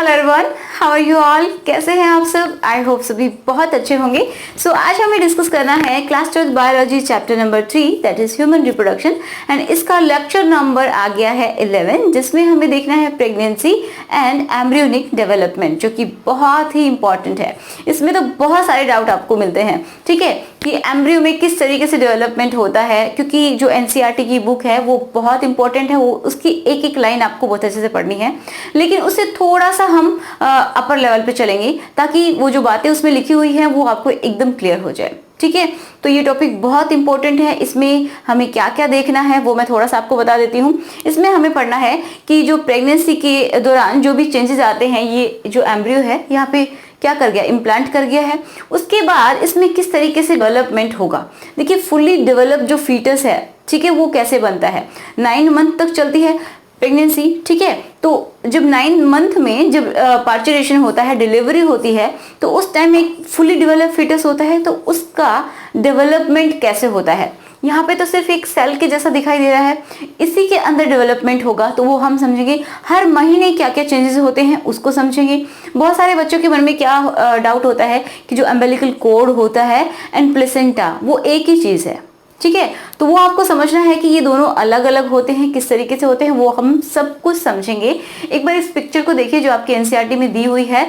Hello everyone, how are you all. कैसे हैं आप सब? आई होप सभी बहुत अच्छे होंगे। सो आज हमें डिस्कस करना है class 12 biology chapter number 3 that is human reproduction and इसका लेक्चर नंबर आ गया है 11 जिसमें हमें देखना है प्रेगनेंसी एंड एम्ब्रियोनिक डेवलपमेंट, जो कि बहुत ही इंपॉर्टेंट है। इसमें तो बहुत सारे डाउट आपको मिलते हैं, ठीक है, कि एम्ब्रियो में किस तरीके से डेवलपमेंट होता है, क्योंकि जो एनसीईआरटी की बुक है वो बहुत इंपॉर्टेंट है, वो उसकी एक एक लाइन आपको बहुत अच्छे से पढ़नी है। लेकिन उससे थोड़ा सा हम अपर लेवल पे चलेंगे ताकि वो जो बातें उसमें लिखी हुई हैं वो आपको एकदम क्लियर हो जाए, ठीक है। तो ये टॉपिक बहुत इंपॉर्टेंट है। इसमें हमें क्या क्या देखना है वो मैं थोड़ा सा आपको बता देती हूँ। इसमें हमें पढ़ना है कि जो प्रेगनेंसी के दौरान जो भी चेंजेस आते हैं, ये जो एम्ब्रियो है यहाँ पे क्या कर गया, इम्प्लांट कर गया है। उसके बाद इसमें किस तरीके से डेवलपमेंट होगा। देखिए, फुल्ली डेवलप जो फीटस है, ठीक है, वो कैसे बनता है। 9 मंथ तक चलती है प्रेगनेंसी, ठीक है। तो जब 9 मंथ में जब पार्चुरेशन होता है, डिलीवरी होती है, तो उस टाइम एक फुली डेवलप फीटस होता है। तो उसका डेवलपमेंट कैसे होता है, यहाँ पे तो सिर्फ एक सेल के जैसा दिखाई दे रहा है, इसी के अंदर डेवलपमेंट होगा। तो वो हम समझेंगे हर महीने क्या क्या चेंजेस होते हैं उसको समझेंगे। बहुत सारे बच्चों के मन में क्या डाउट होता है कि जो अम्बिलिकल कॉर्ड होता है एंड प्लेसेंटा वो एक ही चीज़ है, ठीक है। तो वो आपको समझना है कि ये दोनों अलग अलग होते हैं, किस तरीके से होते हैं वो हम सब कुछ समझेंगे। एक बार इस पिक्चर को देखिए जो आपके एनसीईआरटी में दी हुई है,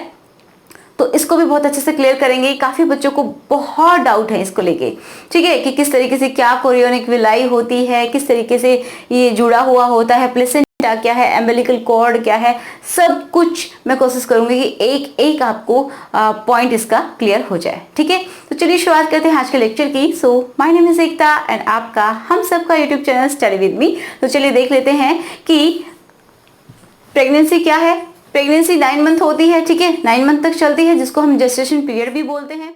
तो इसको भी बहुत अच्छे से क्लियर करेंगे। काफी बच्चों को बहुत डाउट है इसको लेके, ठीक है, कि किस तरीके से क्या कोरियोनिक विलाई होती है, किस तरीके से ये जुड़ा हुआ होता है, प्लेसेंटा क्या है, एम्बिलिकल कॉर्ड क्या है, सब कुछ मैं कोशिश करूंगी कि एक एक आपको पॉइंट इसका क्लियर हो जाए, ठीक है। तो चलिए शुरुआत करते हैं आज के लेक्चर की। So my name is Ekta and आपका हम सबका YouTube channel study with me. तो चलिए देख लेते हैं कि प्रेगनेंसी क्या है। प्रेगनेंसी 9 मंथ होती है, ठीक है, 9 मंथ तक चलती है, जिसको हम जेस्टेशन पीरियड भी बोलते हैं।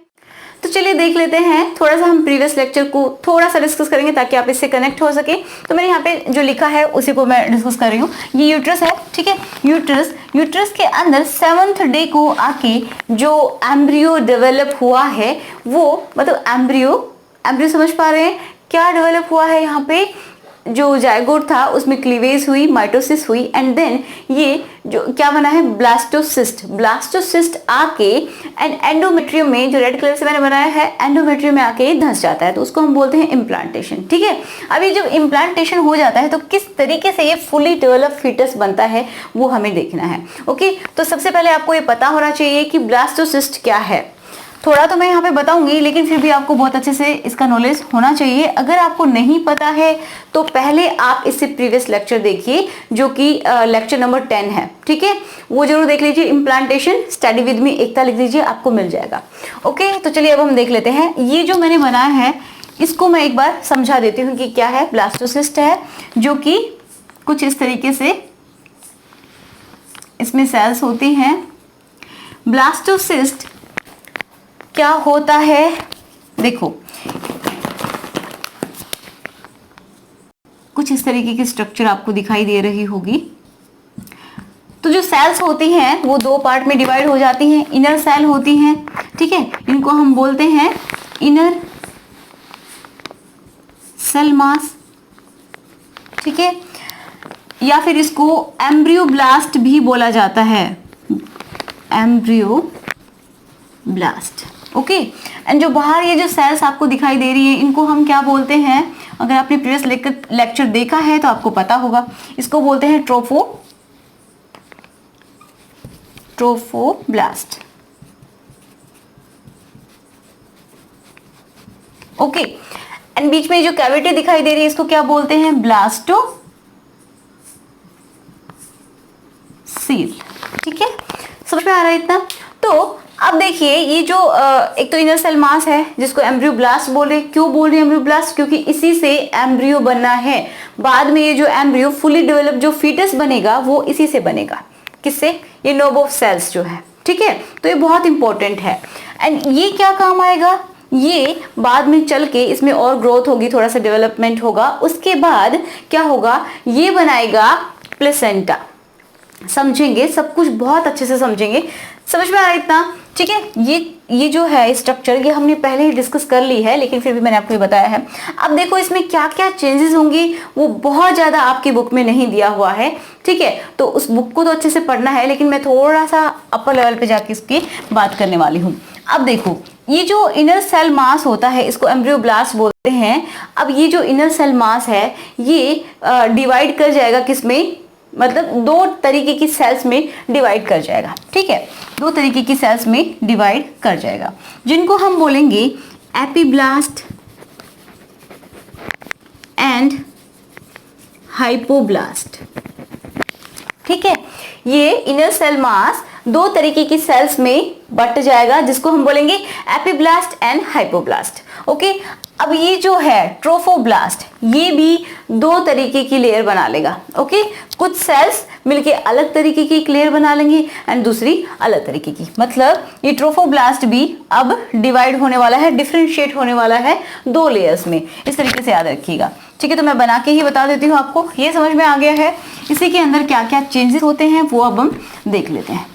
तो चलिए देख लेते हैं, थोड़ा सा हम प्रीवियस लेक्चर को थोड़ा सा डिस्कस करेंगे ताकि आप इससे कनेक्ट हो सके। तो मैंने यहाँ पे जो लिखा है उसी को मैं डिस्कस कर रही हूँ। ये यूट्रस है, ठीक है, यूट्रस के अंदर 7th डे को आके जो एम्ब्रियो डेवलप हुआ है, वो मतलब एम्ब्रियो समझ पा रहे हैं क्या डेवलप हुआ है। यहाँ पे जो जायगोट था उसमें क्लीवेज हुई, माइटोसिस हुई एंड देन ये जो क्या बना है, ब्लास्टोसिस्ट आके एंड एंडोमेट्रियम में, जो रेड कलर से मैंने बनाया है, एंडोमेट्रियम में आके धंस जाता है। तो उसको हम बोलते हैं इम्प्लांटेशन, ठीक है। अभी जब इम्प्लांटेशन हो जाता है तो किस तरीके से ये फुली डेवलप फीटस बनता है वो हमें देखना है, ओके। तो सबसे पहले आपको ये पता होना चाहिए कि ब्लास्टोसिस्ट क्या है। थोड़ा तो मैं यहाँ पे बताऊंगी, लेकिन फिर भी आपको बहुत अच्छे से इसका नॉलेज होना चाहिए। अगर आपको नहीं पता है तो पहले आप इससे प्रीवियस लेक्चर देखिए जो कि लेक्चर नंबर 10 है, ठीक है, वो जरूर देख लीजिए। इम्प्लांटेशन स्टडी विद मी एकता लिख दीजिए, आपको मिल जाएगा, ओके। तो चलिए अब हम देख लेते हैं। ये जो मैंने बनाया है इसको मैं एक बार समझा देती हूँ कि क्या है। ब्लास्टोसिस्ट है जो कि कुछ इस तरीके से इसमें सेल्स होती हैं। ब्लास्टोसिस्ट क्या होता है, देखो कुछ इस तरीके की स्ट्रक्चर आपको दिखाई दे रही होगी। तो जो सेल्स होती हैं वो 2 पार्ट में डिवाइड हो जाती हैं। इनर सेल होती हैं, ठीक है, इनको हम बोलते हैं इनर सेल मास, ठीक है, या फिर इसको एम्ब्रियोब्लास्ट भी बोला जाता है, एम्ब्रियोब्लास्ट, ओके। एंड जो बाहर ये जो सेल्स आपको दिखाई दे रही है इनको हम क्या बोलते हैं, अगर आपने प्रीवियस लेक्चर देखा है तो आपको पता होगा, इसको बोलते हैं ट्रोफोब्लास्ट, ओके। एंड बीच में जो कैविटी दिखाई दे रही है इसको क्या बोलते हैं, ब्लास्टोसील, ठीक है, समझ में आ रहा है इतना। तो अब देखिए ये जो एक तो इनर सेल मास है जिसको एम्ब्रियोब्लास्ट बोल रहे। क्यों बोल रहे हैं एम्ब्रियोब्लास्ट, क्योंकि इसी से एम्ब्रियो बनना है। बाद में ये जो एम्ब्रियो फुली डेवलप जो फीटस बनेगा वो इसी से बनेगा। किससे, ये नोब ऑफ सेल्स जो है, ठीक है। तो ये बहुत इंपॉर्टेंट है। एंड ये क्या काम आएगा, ये बाद में चल के इसमें और ग्रोथ होगी, थोड़ा सा डेवलपमेंट होगा। उसके बाद क्या होगा, ये बनाएगा प्लेसेंटा। समझेंगे सब कुछ बहुत अच्छे से समझेंगे, समझ में आ रहा है इतना, ठीक है। ये ये जो है स्ट्रक्चर ये हमने पहले ही डिस्कस कर ली है, लेकिन फिर भी मैंने आपको ये बताया है। अब देखो इसमें क्या क्या चेंजेस होंगी वो बहुत ज़्यादा आपकी बुक में नहीं दिया हुआ है, ठीक है। तो उस बुक को तो अच्छे से पढ़ना है, लेकिन मैं थोड़ा सा अपर लेवल पे जाके इसकी बात करने वाली हूँ। अब देखो ये जो इनर सेल मास होता है इसको एम्ब्रियोब्लास्ट बोलते हैं। अब ये जो इनर सेल मास है ये डिवाइड कर जाएगा किसमें, मतलब दो तरीके की सेल्स में डिवाइड कर जाएगा, ठीक है। दो तरीके की सेल्स में डिवाइड कर जाएगा जिनको हम बोलेंगे एपिब्लास्ट एंड हाइपोब्लास्ट, ठीक है। ये इनर सेल मास दो तरीके की सेल्स में बट जाएगा जिसको हम बोलेंगे एपिब्लास्ट एंड हाइपोब्लास्ट, ओके। अब ये जो है ट्रोफोब्लास्ट ये भी दो तरीके की लेयर बना लेगा, ओके। कुछ सेल्स मिलके अलग तरीके की एक लेयर बना लेंगे एंड दूसरी अलग तरीके की, मतलब ये ट्रोफोब्लास्ट भी अब डिवाइड होने वाला है, डिफरेंशिएट होने वाला है दो लेयर्स में। इस तरीके से याद रखिएगा, ठीक है। तो मैं बना के ही बता देती हूँ आपको, ये समझ में आ गया है। इसी के अंदर क्या क्या चेंजेस होते हैं वो अब हम देख लेते हैं।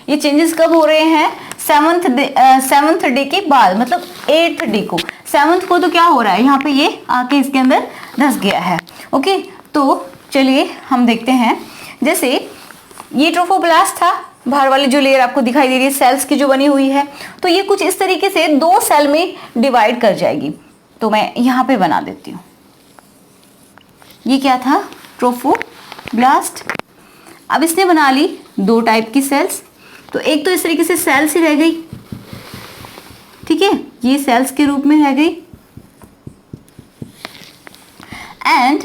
ये चेंजेस कब हो रहे हैं, सेवंथ डे के बाद, मतलब 8th डे को। 7th को तो क्या हो रहा है, यहाँ पे ये आके इसके अंदर धस गया है, ओके। तो चलिए हम देखते हैं। जैसे ये ट्रोफोब्लास्ट था, बाहर वाली जो लेयर आपको दिखाई दे रही है सेल्स की जो बनी हुई है, तो ये कुछ इस तरीके से दो सेल में डिवाइड कर जाएगी। तो मैं यहाँ पे बना देती हूँ। ये क्या था, ट्रोफोब्लास्ट। अब इसने बना ली दो टाइप की सेल्स। तो एक तो इस तरीके से सेल्स ही रह गई, ठीक है, ये सेल्स के रूप में रह गई। एंड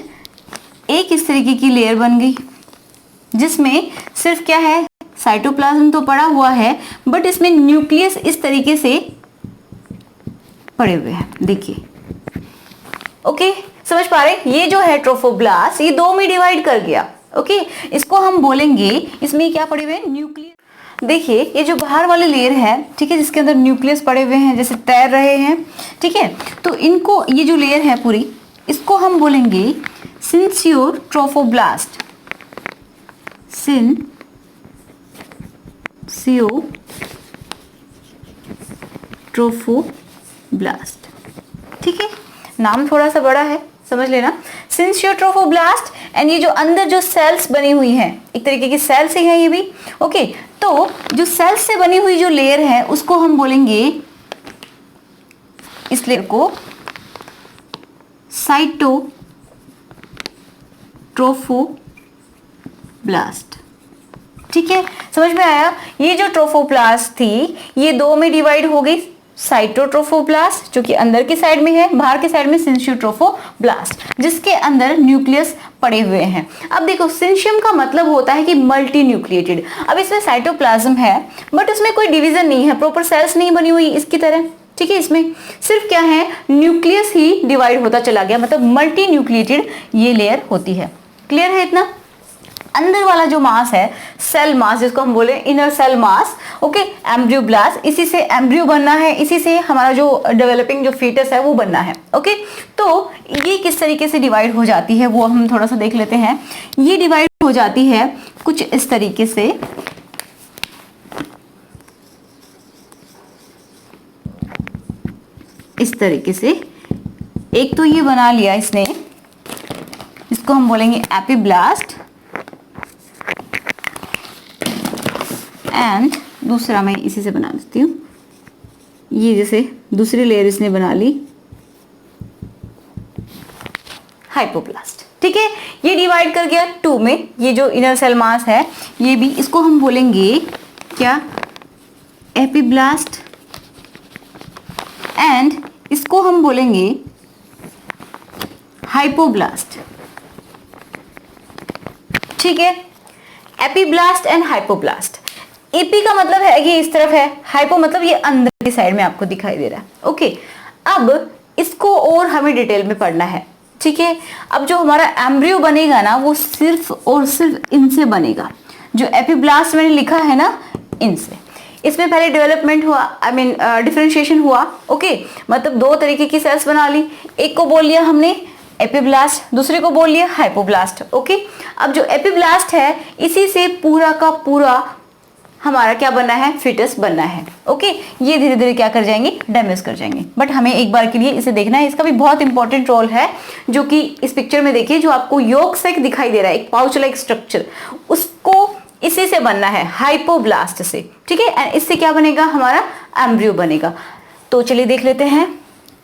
एक इस तरीके की लेयर बन गई जिसमें सिर्फ क्या है, साइटोप्लाज्म तो पड़ा हुआ है बट इसमें न्यूक्लियस इस तरीके से पड़े हुए हैं, देखिए, ओके। समझ पा रहे, ये जो है ट्रोफोब्लास्ट ये दो में डिवाइड कर गया, ओके। इसको हम बोलेंगे, इसमें क्या पड़े हुए हैं, न्यूक्लियस। देखिए ये जो बाहर वाली लेयर है, ठीक है, जिसके अंदर न्यूक्लियस पड़े हुए हैं, जैसे तैर रहे हैं, ठीक है। तो इनको, ये जो लेयर है पूरी, इसको हम बोलेंगे सिंसियोर ट्रोफोब्लास्ट, सिंसियो ट्रोफोब्लास्ट, ठीक है। नाम थोड़ा सा बड़ा है, समझ लेना, सिंसियो ट्रोफोब्लास्ट। एंड ये जो अंदर जो सेल्स बनी हुई हैं, एक तरीके की सेल्स ही है ये भी, ओके। तो जो सेल्स से बनी हुई जो लेयर है उसको हम बोलेंगे, इस लेयर को साइटोट्रोफोब्लास्ट, ठीक है। समझ में आया, ये जो ट्रोफोब्लास्ट थी ये दो में डिवाइड हो गई, साइटोट्रोफोब्लास्ट जो कि अंदर की साइड में है, बाहर की साइड में सिंसियोट्रोफोब्लास्ट जिसके अंदर न्यूक्लियस पड़े हुए हैं। अब देखो सिंशियम का मतलब होता है कि मल्टी न्यूक्लिएटेड। अब इसमें साइटोप्लाज्म है बट इसमें कोई डिवीजन नहीं है, प्रॉपर सेल्स नहीं बनी हुई इसकी तरह, ठीक है। इसमें सिर्फ क्या है, न्यूक्लियस ही डिवाइड होता चला गया, मतलब मल्टी न्यूक्लिएटेड ये लेयर होती है। क्लियर है इतना? अंदर वाला जो मास है, सेल मास जिसको हम बोले inner cell mass, okay, embryoblast, इसी से एम्ब्रियो बनना है, इसी से हमारा जो डेवलपिंग जो फीटस है वो बनना है, ओके। तो ये किस तरीके से डिवाइड हो जाती है वो हम थोड़ा सा देख लेते हैं। ये डिवाइड हो जाती है कुछ इस तरीके से, इस तरीके से। एक तो ये बना लिया इसने, इसको हम बोलेंगे एपिब्लास्ट, एंड दूसरा मैं इसी से बना देती हूँ, ये जैसे दूसरी लेयर इसने बना ली, हाइपोब्लास्ट, ठीक है। ये डिवाइड कर गया टू में, ये जो इनर सेल मास है ये भी, इसको हम बोलेंगे क्या, एपिब्लास्ट, एंड इसको हम बोलेंगे हाइपोब्लास्ट, ठीक है। Epiblast and hypoblast. एपी का मतलब है कि इस तरफ है, हाइपो मतलब ये अंदर की साइड में आपको दिखाई दे रहा है, ओके। अब इसको और हमें डिटेल में पढ़ना है, ठीक है। अब जो हमारा एम्ब्रियो बनेगा ना वो सिर्फ और सिर्फ इनसे बनेगा, जो एपिब्लास्ट मैंने लिखा है ना इनसे। इसमें पहले डेवलपमेंट हुआ, आई मीन डिफरेंशिएशन हुआ, ओके। मतलब दो तरीके की सेल्स बना ली, एक को बोल लिया हमने एपिब्लास्ट, दूसरे को बोल लिया हाइपोब्लास्ट। ओके, अब जो एपिब्लास्ट है इसी से पूरा का पूरा हमारा क्या बनना है, फिटस बनना है। ओके, ये धीरे धीरे क्या कर जाएंगे, डैमेज कर जाएंगे, बट हमें एक बार के लिए इसे देखना है। इसका भी बहुत इंपॉर्टेंट रोल है, जो कि इस पिक्चर में देखिए, जो आपको यॉर्क सैक दिखाई दे रहा है, एक पाउच लाइक स्ट्रक्चर, उसको इसी से बनना है, हाइपोब्लास्ट से। ठीक है, एंड इससे क्या बनेगा, हमारा एम्ब्रियो बनेगा। तो चलिए देख लेते हैं।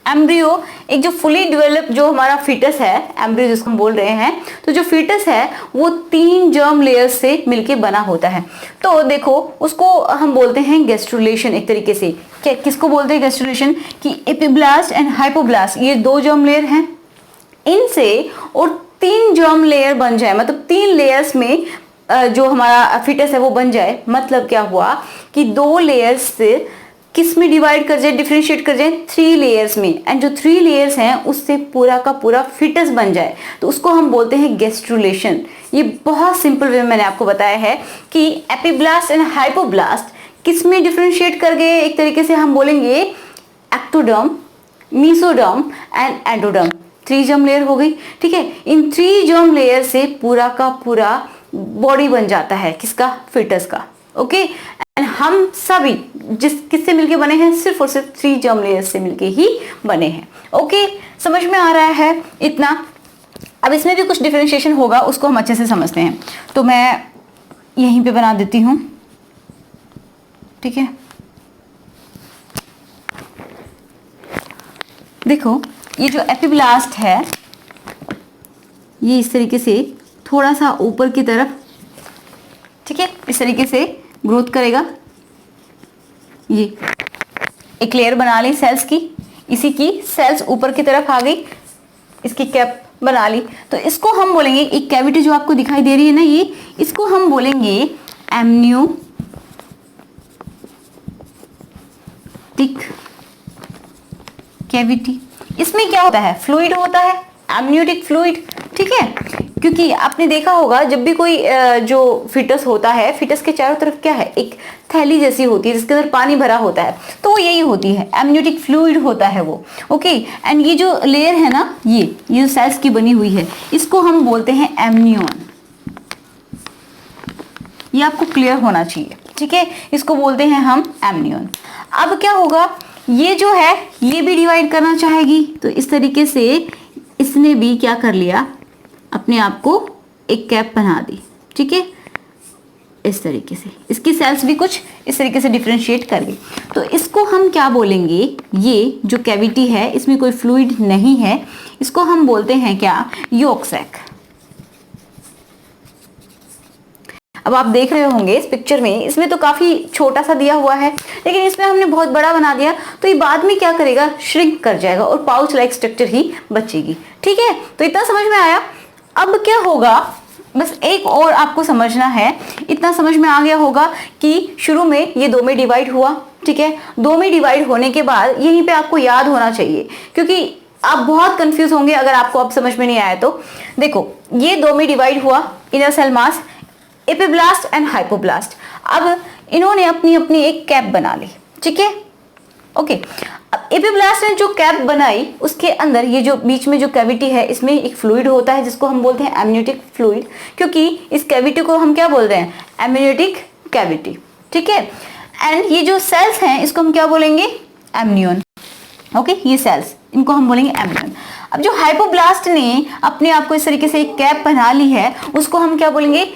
एम्ब्रियो एक जो फुली डेवलप जो हमारा फीटस है, एम्ब्रियो जिसको हम बोल रहे हैं, तो जो फीटस है वो 3 जर्म लेयर्स से मिलके बना होता है। तो देखो, उसको हम बोलते हैं गैस्ट्रुलेशन एक तरीके से। क्या किसको बोलते हैं गैस्ट्रुलेशन, कि एपिब्लास्ट एंड हाइपोब्लास्ट ये 2 जर्म लेयर हैं, इनसे और 3 जर्म लेयर बन जाए, मतलब 3 लेयर्स में जो हमारा फिटस है वो बन जाए। मतलब क्या हुआ कि 2 लेयर्स से किस में डिवाइड कर जाए, डिफरेंशिएट कर जाए, 3 लेयर्स में, एंड जो 3 लेयर्स हैं उससे पूरा का पूरा फिटस बन जाए, तो उसको हम बोलते हैं गैस्ट्रुलेशन। ये बहुत सिंपल वे में मैंने आपको बताया है कि एपिब्लास्ट एंड हाइपोब्लास्ट किस में डिफरेंशिएट कर गए, एक तरीके से हम बोलेंगे ectoderm, mesoderm and endoderm. 3 germ layer हो गई। ठीक है, इन 3 जर्म लेयर से पूरा का पूरा बॉडी बन जाता है, किसका, फिटस का। ओके, एंड हम सभी किससे मिलके बने हैं, सिर्फ और सिर्फ 3 जर्म लेयर्स से मिलके ही बने हैं। ओके, समझ में आ रहा है इतना। अब इसमें भी कुछ डिफरेंशिएशन होगा, उसको हम अच्छे से समझते हैं। तो मैं यहीं पे बना देती हूँ। ठीक है, देखो, ये जो एपिब्लास्ट है ये इस तरीके से थोड़ा सा ऊपर की तरफ, ठीक है, इस तरीके से ग्रोथ करेगा। ये एक लेयर बना ली सेल्स की, इसी की सेल्स ऊपर की तरफ आ गई, इसकी कैप बना ली। तो इसको हम बोलेंगे, एक कैविटी जो आपको दिखाई दे रही है ना, ये, इसको हम बोलेंगे एमनियोटिक कैविटी। इसमें क्या होता है, फ्लूइड होता है, एमनियोटिक फ्लूइड। ठीक है, क्योंकि आपने देखा होगा जब भी कोई जो फिटस होता है, फिटस के चारों तरफ क्या है, एक थैली जैसी होती है जिसके अंदर पानी भरा होता है, तो वो यही होती है, एमनियोटिक फ्लूइड होता है वो। ओके, एंड ये जो लेयर है ना, ये सेल्स की बनी हुई है, इसको हम बोलते हैं एमनियन। ये आपको क्लियर होना चाहिए। ठीक है, इसको बोलते हैं हम एमनियन। अब क्या होगा, ये जो है ये भी डिवाइड करना चाहेगी, तो इस तरीके से इसने भी क्या कर लिया, अपने आप को एक कैप बना दी। ठीक है, इस तरीके से इसकी सेल्स भी कुछ इस तरीके से डिफरेंशिएट कर गई। तो इसको हम क्या बोलेंगे, ये जो कैविटी है इसमें कोई फ्लूइड नहीं है, इसको हम बोलते हैं क्या, यॉर्क सैक। अब आप देख रहे होंगे इस पिक्चर में, इसमें तो काफी छोटा सा दिया हुआ है, लेकिन इसमें हमने बहुत बड़ा बना दिया, तो ये बाद में क्या करेगा, श्रिंक कर जाएगा और पाउच लाइक स्ट्रक्चर ही बचेगी। ठीक है, तो इतना समझ में आया। अब क्या होगा, बस एक और आपको समझना है, इतना समझ में आ गया होगा कि शुरू में ये 2 में डिवाइड हुआ। ठीक है, 2 में डिवाइड होने के बाद यहीं पे आपको याद होना चाहिए, क्योंकि आप बहुत कंफ्यूज होंगे अगर आपको अब समझ में नहीं आया तो। देखो, ये 2 में डिवाइड हुआ, inner cell mass, epiblast and hypoblast. अब इन्होंने अपनी अपनी एक कैप बना ली। ठीक है, ओके, अब एपिब्लास्ट ने जो कैप बनाई, उसके अंदर ये जो बीच में जो कैविटी है, इसमें एक फ्लूइड होता है जिसको हम बोलते हैं एमनियोटिक फ्लूइड, क्योंकि इस कैविटी को हम क्या बोल रहे हैं, एमनियोटिक कैविटी। ठीक है, एंड ये जो सेल्स हैं इसको हम क्या बोलेंगे, एमनियन। ओके, ये सेल्स, इनको हम बोलेंगे एमनियन। अब जो हाइपोब्लास्ट ने अपने आप को इस तरीके से एक कैप बना ली है, उसको हम क्या बोलेंगे,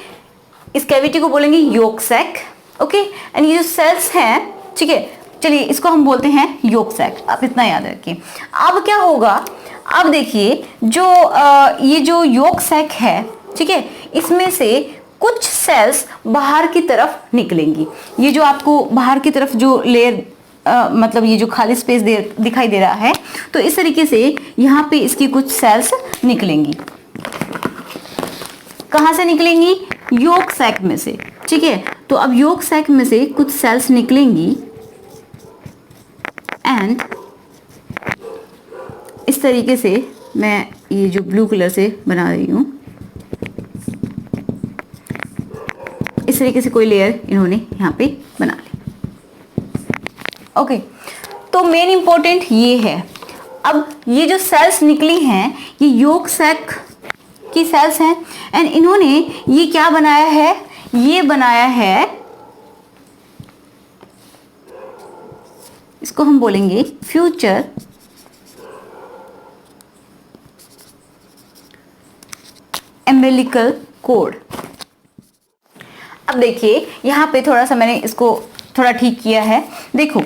इस कैविटी को बोलेंगे यॉर्क सैक। ओके, एंड ये जो सेल्स हैं, ठीक है, चलिए इसको हम बोलते हैं यॉर्क सैक। अब इतना याद रखिए। अब क्या होगा, अब देखिए, जो ये जो यॉर्क सैक है, ठीक है, इसमें से कुछ सेल्स बाहर की तरफ निकलेंगी। ये जो आपको बाहर की तरफ जो लेयर मतलब ये जो खाली स्पेस दिखाई दे रहा है, तो इस तरीके से यहाँ पे इसकी कुछ सेल्स निकलेंगी। कहाँ से निकलेंगी, यॉर्क सैक में से। ठीक है, तो अब यॉर्क सैक में से कुछ सेल्स निकलेंगी एंड इस तरीके से मैं ये जो ब्लू कलर से बना रही हूँ, इस तरीके से कोई लेयर इन्होंने यहाँ पे बना ली। ओके, तो मेन इंपॉर्टेंट ये है। अब ये जो सेल्स निकली हैं ये योक सैक की सेल्स हैं एंड इन्होंने ये क्या बनाया है, ये बनाया है, इसको हम बोलेंगे फ्यूचर एम्बिलिकल कोड। अब देखिए यहाँ पे थोड़ा सा मैंने इसको थोड़ा ठीक किया है। देखो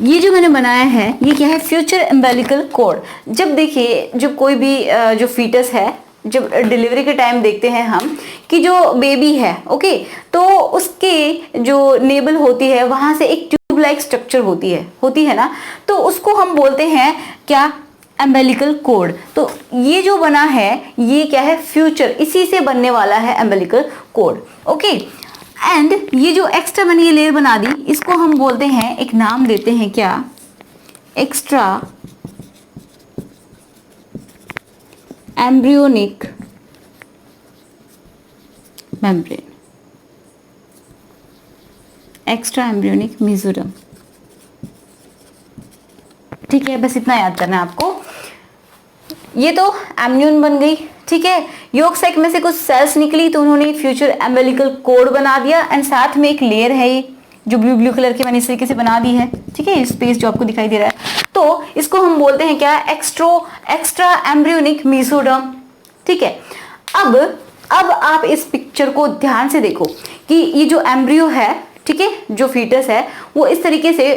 ये जो मैंने बनाया है ये क्या है, फ्यूचर एम्बिलिकल कोड। जब देखिए जो कोई भी जो फीटस है, जब डिलीवरी के टाइम देखते हैं हम कि जो बेबी है, ओके, तो उसके जो नेबल होती है वहां से एक ट्यूब लाइक स्ट्रक्चर होती है ना, तो उसको हम बोलते हैं क्या, एम्बिलिकल कोड। तो ये जो बना है ये क्या है, फ्यूचर, इसी से बनने वाला है एम्बिलिकल कोड, ओके। एंड ये जो एक्स्ट्रा मैंने ये लेयर बना दी, इसको हम बोलते हैं, एक नाम देते हैं क्या, extra embryonic membrane, extra embryonic mesoderm. ठीक है, बस इतना याद करना है आपको। ये तो एम्नियन बन गई, ठीक है। योक सैक में से कुछ सेल्स निकली तो उन्होंने फ्यूचर एम्बिलिकल कोड बना दिया एंड साथ में एक लेयर है ये जो ब्लू कलर की मैंने इस तरीके से बना दी है, ठीक है, स्पेस जो आपको दिखाई दे रहा है। तो इसको हम बोलते हैं क्या, एक्स्ट्रा एम्ब्रियोनिक मेसोडर्म, ठीक है। अब आप इस पिक्चर को ध्यान से देखो कि ये जो एम्ब्रियो है, ठीक है, जो फीटस है वो इस तरीके से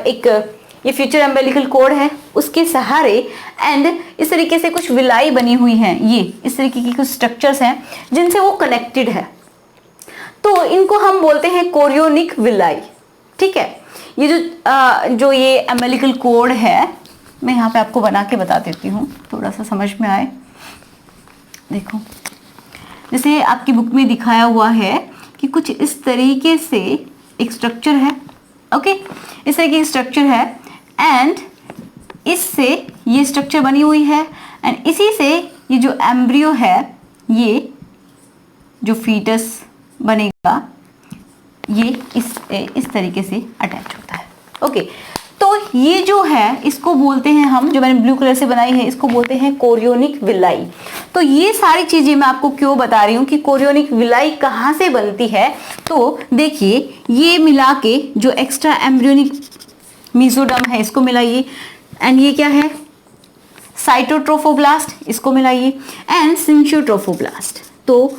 एक ये फ्यूचर एम्बिलिकल कोड है उसके सहारे एंड इस तरीके से कुछ विलाई बनी हुई हैं, ये इस तरीके की कुछ स्ट्रक्चर्स हैं जिनसे वो कनेक्टेड है, तो इनको हम बोलते हैं कोरियोनिक विलाई, ठीक है। ये जो ये एम्बिलिकल कोड है, मैं यहाँ पे आपको बना के बता देती हूँ थोड़ा सा समझ में आए। देखो जैसे आपकी बुक में दिखाया हुआ है कि कुछ इस तरीके से एक स्ट्रक्चर है, ओके, इस तरीके की स्ट्रक्चर है एंड इससे ये स्ट्रक्चर बनी हुई है एंड इसी से ये जो एम्ब्रियो है, ये जो फीटस बनेगा, ये इस तरीके से अटैच होता है, ओके। तो ये जो है इसको बोलते हैं हम, जो मैंने ब्लू कलर से बनाई है इसको बोलते हैं कोरियोनिक विलाई। तो ये सारी चीजें मैं आपको क्यों बता रही हूँ कि कोरियोनिक विलाई कहाँ से बनती है, तो देखिए ये मिला के जो एक्स्ट्रा एम्ब्रियोनिक मेसोडर्म है इसको मिलाइए एंड ये क्या है, साइटोट्रोफोब्लास्ट, इसको मिलाइए एंड सिंचियोट्रोफोब्लास्ट। तो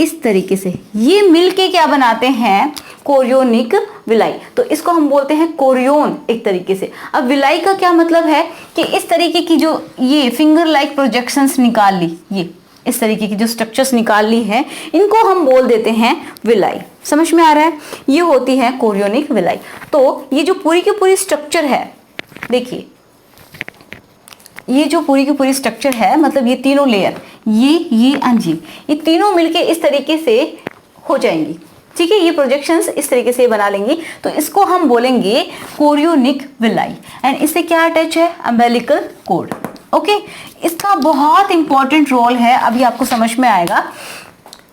इस तरीके से ये मिलके क्या बनाते हैं, कोरियोनिक विलाई। तो इसको हम बोलते हैं कोरियोन एक तरीके से। अब विलाई का क्या मतलब है कि इस तरीके की जो ये फिंगर लाइक प्रोजेक्शंस निकाल ली, ये इस तरीके की जो स्ट्रक्चर्स निकाल ली है, इनको हम बोल देते हैं विलाई। समझ में आ रहा है, ये होती है कोरियोनिक विलाई। तो ये जो पूरी की पूरी स्ट्रक्चर है, देखिए ये जो पूरी की पूरी स्ट्रक्चर है, मतलब ये तीनों लेयर, ये एंड ये तीनों मिलके इस तरीके से हो जाएंगी, ठीक है, ये प्रोजेक्शंस इस तरीके से बना लेंगी। तो इसको हम बोलेंगे कोरियोनिक विलाई एंड इससे क्या अटैच है, एम्बिलिकल कोड, ओके। इसका बहुत इंपॉर्टेंट रोल है, अभी आपको समझ में आएगा।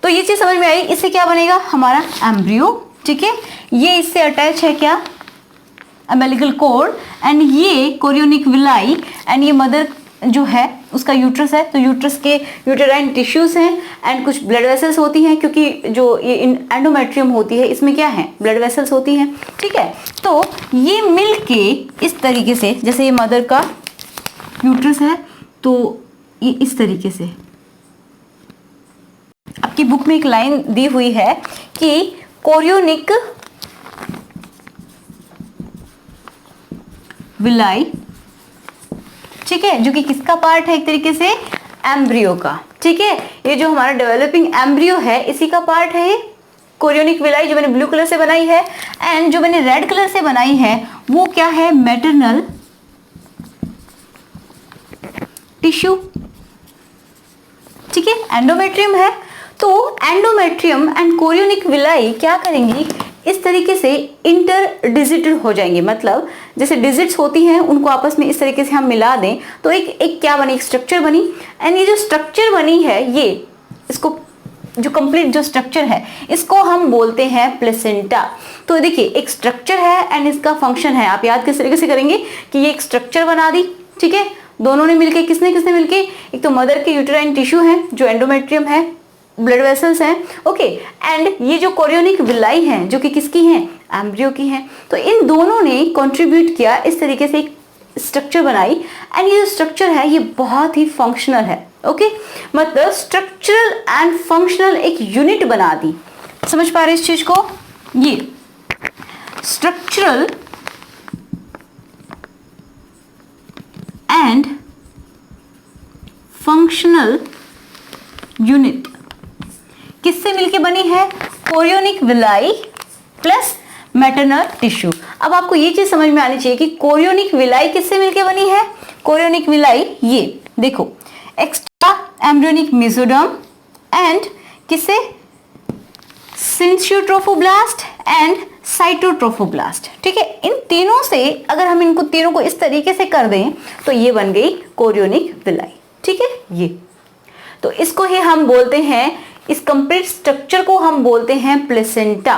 तो ये चीज समझ में आई, इससे क्या बनेगा, हमारा एम्ब्रियो, ठीक है, ये इससे अटैच है क्या, एम्बिलिकल कोड एंड ये कोरियोनिक विलाई एंड ये मदर जो है उसका यूट्रस है। तो यूट्रस के यूटेराइन टिश्यूज हैं एंड कुछ ब्लड वेसल्स होती हैं, क्योंकि जो ये एंडोमेट्रियम होती है इसमें क्या है, ब्लड वेसल्स होती हैं, ठीक है। तो ये मिलके इस तरीके से, जैसे ये मदर का यूट्रस है तो ये इस तरीके से, आपकी बुक में एक लाइन दी हुई है कि कोरियोनिक विलाई, ठीक है, जो कि किसका पार्ट है, एक तरीके से एम्ब्रियो का, ठीक है। ये जो हमारा डेवलपिंग एम्ब्रियो है इसी का पार्ट है ये कोरियोनिक विलाई, जो मैंने ब्लू कलर से बनाई है एंड जो मैंने रेड कलर से बनाई है वो क्या है, मैटरनल टिश्यू, ठीक है, एंडोमेट्रियम है। तो एंडोमेट्रियम एंड कोरियोनिक विलाई क्या करेंगी, इस तरीके से इंटर डिजिटेड हो जाएंगे, मतलब जैसे डिजिट्स होती हैं उनको आपस में इस तरीके से हम मिला दें तो एक क्या बनी, एक स्ट्रक्चर बनी एंड ये जो स्ट्रक्चर बनी है ये, इसको जो कंप्लीट जो स्ट्रक्चर है इसको हम बोलते हैं प्लेसेंटा। तो देखिए एक स्ट्रक्चर है एंड इसका फंक्शन है। आप याद किस तरीके से करेंगे कि ये एक स्ट्रक्चर बना दी, ठीक है, दोनों ने मिलके, किसने किसने मिलके, एक तो मदर के यूटेराइन टिश्यू है जो एंडोमेट्रियम है, ब्लड वेसल्स हैं, ओके, एंड ये जो कोरियोनिक विलाई हैं जो कि किसकी हैं, एम्ब्रियो की हैं। तो इन दोनों ने कंट्रीब्यूट किया, इस तरीके से एक स्ट्रक्चर बनाई एंड ये जो स्ट्रक्चर है ये बहुत ही फंक्शनल है, ओके, मतलब स्ट्रक्चरल एंड फंक्शनल एक यूनिट बना दी। समझ पा रहे इस चीज को? ये स्ट्रक्चरल एंड फंक्शनल यूनिट किससे मिलके बनी है, chorionic villi plus maternal tissue. अब आपको ये चीज समझ में आनी चाहिए कि कोरियोनिक विलाई किससे मिलके बनी है। कोरियोनिक विलाई ये देखो, एक्स्ट्रा एम्ब्रियोनिक मेसोडर्म एंड किससे, सिंसियोट्रोफोब्लास्ट एंड साइटोट्रोफोब्लास्ट, ठीक है। इन तीनों से अगर हम इनको तीनों को इस तरीके से कर दें तो ये बन गई कोरियोनिक विलाई, ठीक है। ये तो इसको ही हम बोलते हैं, इस कंप्लीट स्ट्रक्चर को हम बोलते हैं प्लेसेंटा।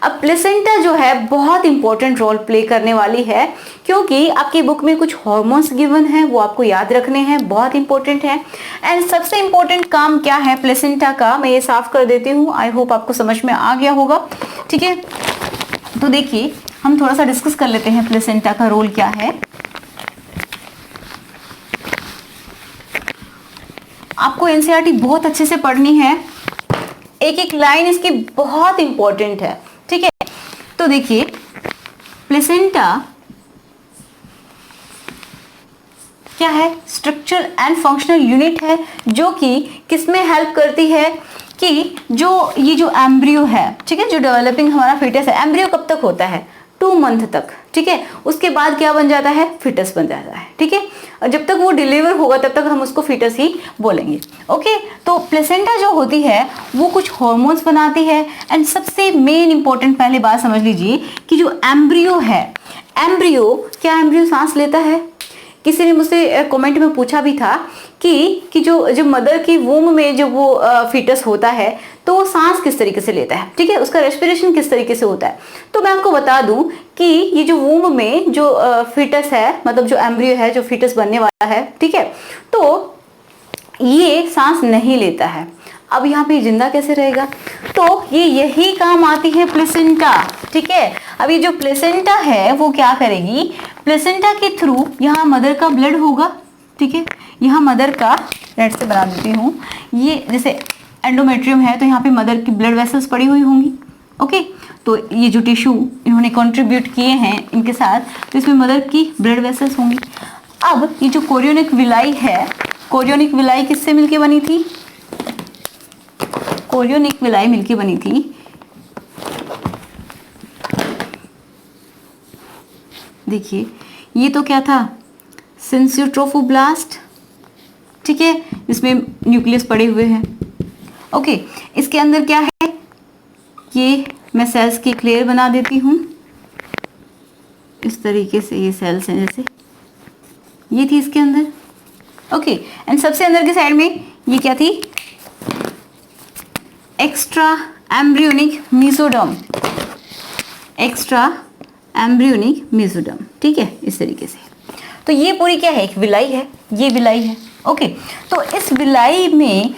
अब प्लेसेंटा जो है बहुत इंपॉर्टेंट रोल प्ले करने वाली है, क्योंकि आपकी बुक में कुछ हार्मोन्स गिवन है, वो आपको याद रखने हैं, बहुत इंपॉर्टेंट है। एंड सबसे इंपॉर्टेंट काम क्या है प्लेसेंटा का, मैं ये साफ कर देती हूँ, आई होप आपको समझ में आ गया होगा, ठीक है। तो देखिए हम थोड़ा सा डिस्कस कर लेते हैं प्लेसेंटा का रोल क्या है। आपको एनसीईआरटी बहुत अच्छे से पढ़नी है, एक एक लाइन इसकी बहुत इंपॉर्टेंट है, ठीक है। तो देखिए प्लेसेंटा क्या है, स्ट्रक्चरल एंड फंक्शनल यूनिट है जो कि किसमें हेल्प करती है कि जो ये जो एम्ब्रियो है, ठीक है, जो डेवलपिंग हमारा फीटस है, एम्ब्रियो कब तक होता है, 2 मंथ तक, ठीक है। उसके बाद क्या बन जाता है, फीटस बन जाता है, ठीक है। और जब तक वो डिलीवर होगा तब तक हम उसको फीटस ही बोलेंगे, ओके। तो प्लेसेंटा जो होती है वो कुछ हार्मोन्स बनाती है एंड सबसे मेन इंपॉर्टेंट पहले बात समझ लीजिए कि जो एम्ब्रियो है, एम्ब्रियो क्या, एम्ब्रियो सांस लेता है। किसी ने मुझसे कमेंट में पूछा भी था कि जो मदर की वूम में जो वो फीटस होता है तो वो सांस किस तरीके से लेता है, ठीक है, उसका रेस्पिरेशन किस तरीके से होता है। तो मैं आपको बता दूं कि ये जो वूम में जो फीटस है, मतलब जो एम्ब्रियो है, जो फीटस बनने वाला है, ठीक है, तो ये सांस नहीं लेता है। अब यहाँ पे जिंदा कैसे रहेगा, तो ये यही काम आती है प्लेसेंटा, ठीक है। अब ये जो प्लेसेंटा है वो क्या करेगी, प्लेसेंटा के थ्रू यहाँ मदर का ब्लड होगा, ठीक है, यहाँ मदर का, रेड से बना देती हूँ, ये जैसे एंडोमेट्रियम है तो यहाँ पे मदर की ब्लड वेसल्स पड़ी हुई होंगी, ओके। तो ये जो टिश्यू इन्होंने कंट्रीब्यूट किए हैं इनके साथ, तो इसमें मदर की ब्लड वेसल्स होंगी। अब ये जो कोरियोनिक विलाई है, कोरियोनिक विलाई किससे मिलके बनी थी, कोरियोनिक विलाई मिलके बनी थी, देखिए ये तो क्या था, सिंसियोट्रोफोब्लास्ट, ठीक है, इसमें न्यूक्लियस पड़े हुए हैं, ओके। इसके अंदर क्या है, ये मैं सेल्स की क्लियर बना देती हूँ, इस तरीके से ये सेल्स हैं, जैसे ये थी इसके अंदर, ओके। एंड सबसे अंदर की साइड में ये क्या थी, extra embryonic mesoderm, extra embryonic mesoderm, ठीक है, इस तरीके से। तो ये पूरी क्या है, एक विलाई है, ये विलाई है, ओके। तो इस विलाई में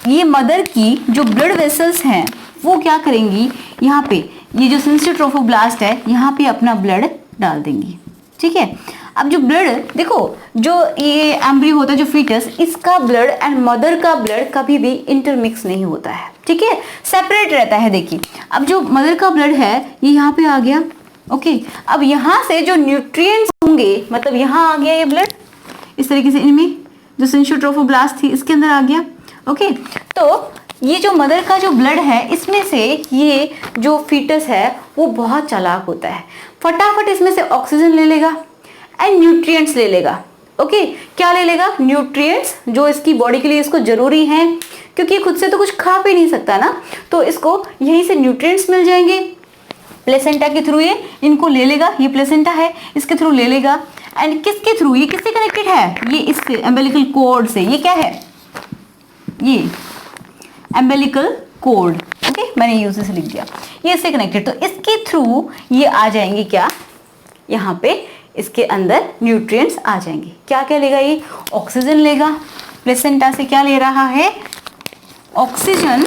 ये मदर की जो ब्लड वेसल्स हैं वो क्या करेंगी, यहाँ पे ये जो सिंसियोट्रोफोब्लास्ट है यहाँ पे अपना ब्लड डाल देंगी, ठीक है। अब जो ब्लड देखो, जो ये एम्ब्रियो होता है, जो फीटस, इसका ब्लड एंड मदर का ब्लड कभी भी इंटरमिक्स नहीं होता है, ठीक है, सेपरेट रहता है। देखिए अब जो मदर का ब्लड है ये यहाँ पे आ गया, ओके। अब यहाँ से जो न्यूट्रिएंट्स होंगे, मतलब यहाँ आ गया ये ब्लड, इस तरीके से इनमें जो सिंसियोट्रोफोब्लास्ट थी इसके अंदर आ गया, ओके। तो ये जो मदर का जो ब्लड है इसमें से ये जो फीटस है वो बहुत चालाक होता है, फटाफट इसमें से ऑक्सीजन ले लेगा एंड न्यूट्रिएंट्स ले लेगा, ओके। क्या ले लेगा, न्यूट्रिएंट्स जो इसकी बॉडी के लिए इसको जरूरी हैं, क्योंकि खुद से तो कुछ खा भी नहीं सकता ना, तो इसको यहीं से न्यूट्रिएंट्स मिल जाएंगे। प्लेसेंटा के थ्रू ये इनको ले लेगा, ये प्लेसेंटा है इसके थ्रू ले लेगा, एंड किसके थ्रू, ये किससे कनेक्टेड है, ये इससे एम्बेलिकल कॉर्ड से, ये क्या है, ये एम्बेलिकल कोड, ओके, मैंने यूज से लिख दिया, ये इससे कनेक्टेड, तो इसके थ्रू ये आ जाएंगे क्या, यहाँ पे इसके अंदर न्यूट्रिएंट्स आ जाएंगे। क्या क्या लेगा ये, ऑक्सीजन लेगा, प्लेसेंटा से क्या ले रहा है, ऑक्सीजन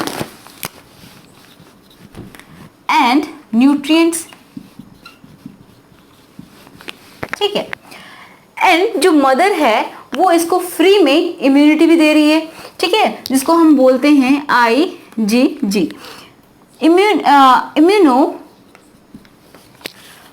एंड न्यूट्रिएंट्स, ठीक है। एंड जो मदर है वो इसको फ्री में इम्यूनिटी भी दे रही है, ठीक है, जिसको हम बोलते हैं IgG, इम्यूनो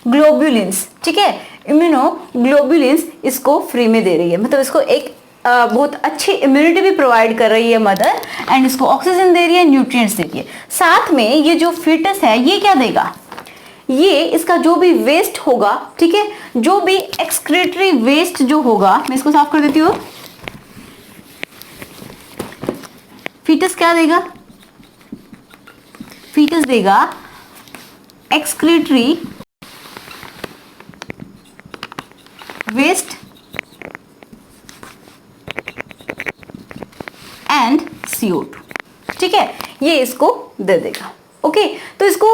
ग्लोब्युलिन्स, ठीक है, इम्यूनोग्लोबुलिन्स इसको फ्री में दे रही है, मतलब इसको एक बहुत अच्छी इम्यूनिटी भी प्रोवाइड कर रही है मदर, एंड इसको ऑक्सीजन दे रही है, न्यूट्रिएंट्स दे रही है। साथ में ये जो फीटस है ये क्या देगा, ये इसका जो भी वेस्ट होगा, ठीक है, जो भी एक्सक्रीटरी वेस्ट जो होगा, मैं इसको साफ कर देती हूँ, फीटस क्या देगा, फीटस देगा एक्सक्रीटरी वेस्ट एंड CO2, ठीक है, ये इसको दे देगा। ओके, तो इसको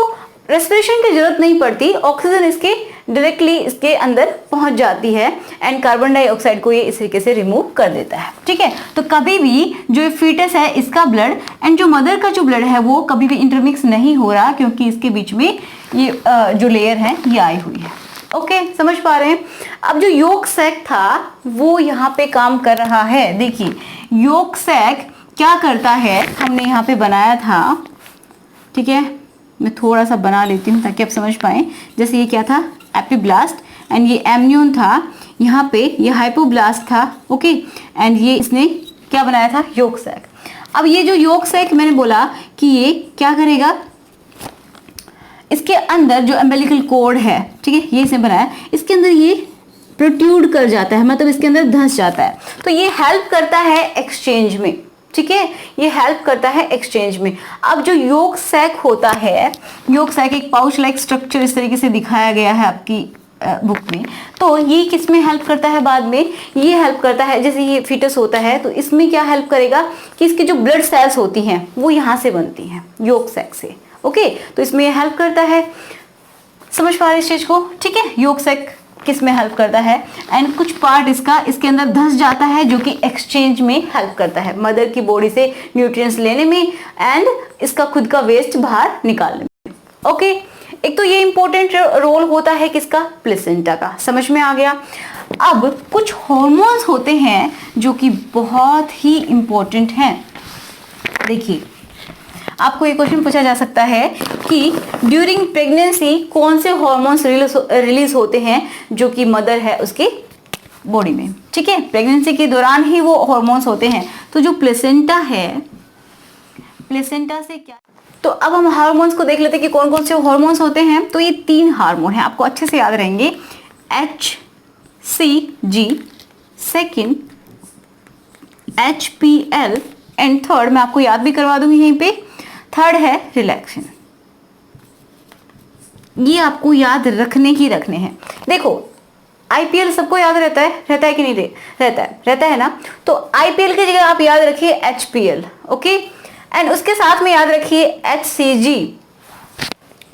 रेस्पिरेशन की जरूरत नहीं पड़ती, ऑक्सीजन इसके डायरेक्टली इसके अंदर पहुंच जाती है एंड कार्बन डाइऑक्साइड को ये इस तरीके से रिमूव कर देता है, ठीक है। तो कभी भी जो फीटस है इसका ब्लड एंड जो मदर का जो ब्लड है वो कभी भी इंटरमिक्स नहीं हो रहा, क्योंकि इसके बीच में ये जो लेयर है ये आई हुई है। ओके, समझ पा रहे हैं। अब जो योक सैक था वो यहाँ पे काम कर रहा है। देखिए योक सैक क्या करता है, हमने यहाँ पे बनाया था, ठीक है, मैं थोड़ा सा बना लेती हूँ ताकि आप समझ पाएं। जैसे ये क्या था, एपिब्लास्ट, एंड ये एम्नियोन था, यहाँ पे ये हाइपोब्लास्ट था, ओके, एंड ये इसने क्या बनाया था, योक सैक। अब ये जो योक सैक मैंने बोला कि ये क्या करेगा, इसके अंदर जो अम्बिलिकल कॉर्ड है, ठीक है, ये इसने बनाया, इसके अंदर ये प्रोट्रूड कर जाता है, मतलब इसके अंदर धंस जाता है, तो ये हेल्प करता है एक्सचेंज में, ठीक है, ये हेल्प करता है एक्सचेंज में। अब जो योक सैक होता है, योक सैक एक पाउच लाइक स्ट्रक्चर इस तरीके से दिखाया गया है आपकी बुक में, तो ये किस में हेल्प करता है, बाद में ये हेल्प करता है, जैसे ये फीटस होता है तो इसमें क्या हेल्प करेगा कि इसकी जो ब्लड सेल्स होती हैं वो यहाँ से बनती हैं योक सैक से, ओके, तो इसमें ये हेल्प करता है। समझ पा रहे इस चीज को, ठीक है, योक सैक किस में हेल्प करता है, एंड कुछ पार्ट इसका इसके अंदर धंस जाता है जो कि एक्सचेंज में हेल्प करता है, मदर की बॉडी से न्यूट्रिएंट्स लेने में एंड इसका खुद का वेस्ट बाहर निकालने में। ओके, एक तो ये इंपॉर्टेंट रोल होता है किसका, प्लेसेंटा का, समझ में आ गया। अब कुछ हॉर्मोन्स होते हैं जो कि बहुत ही इंपॉर्टेंट हैं। देखिए आपको ये क्वेश्चन पूछा जा सकता है कि ड्यूरिंग प्रेगनेंसी कौन से हॉर्मोन्स रिलीज होते हैं जो कि मदर है उसके बॉडी में, ठीक है, प्रेगनेंसी के दौरान ही वो हॉर्मोन्स होते हैं। तो जो प्लेसेंटा है, प्लेसेंटा से क्या, तो अब हम हार्मोन्स को देख लेते हैं कि कौन कौन से हॉर्मोन्स होते हैं। तो ये 3 हार्मोन हैं, आपको अच्छे से याद रहेंगे, HCG, second HPL, and third मैं आपको याद भी करवा दूंगी यहीं पे, थर्ड है रिलैक्सिन। ये आपको याद रखने ही रखने हैं। देखो IPL सबको याद रहता है कि नहीं रहता है ना, तो IPL की जगह आप याद रखिए HPL, ओके, एंड उसके साथ में याद रखिए HCG।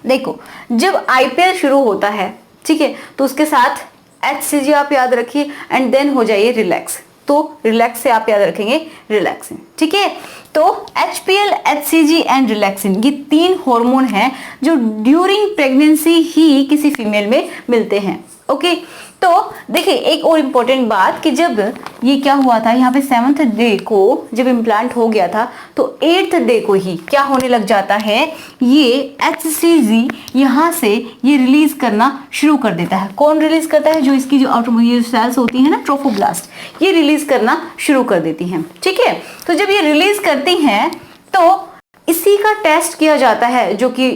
देखो जब IPL शुरू होता है, ठीक है, तो उसके साथ HCG आप याद रखिए एंड देन हो जाइए रिलैक्स, तो रिलैक्स से आप याद रखेंगे रिलैक्सिन, ठीक है। तो HPL, HCG एंड रिलैक्सिन ये 3 हार्मोन हैं जो ड्यूरिंग प्रेगनेंसी ही किसी फीमेल में मिलते हैं, ओके। तो देखिए एक और इम्पोर्टेंट बात कि जब ये क्या हुआ था, यहाँ पे 7th डे को जब इम्प्लांट हो गया था तो 8th डे को ही क्या होने लग जाता है, ये HCG यहाँ से ये रिलीज करना शुरू कर देता है। कौन रिलीज करता है, जो इसकी जो आउटरमोस्ट सेल्स होती है ना, ट्रोफोब्लास्ट, ये रिलीज करना शुरू कर देती हैं, ठीक है। तो जब ये रिलीज करती हैं तो इसी का टेस्ट किया जाता है, जो कि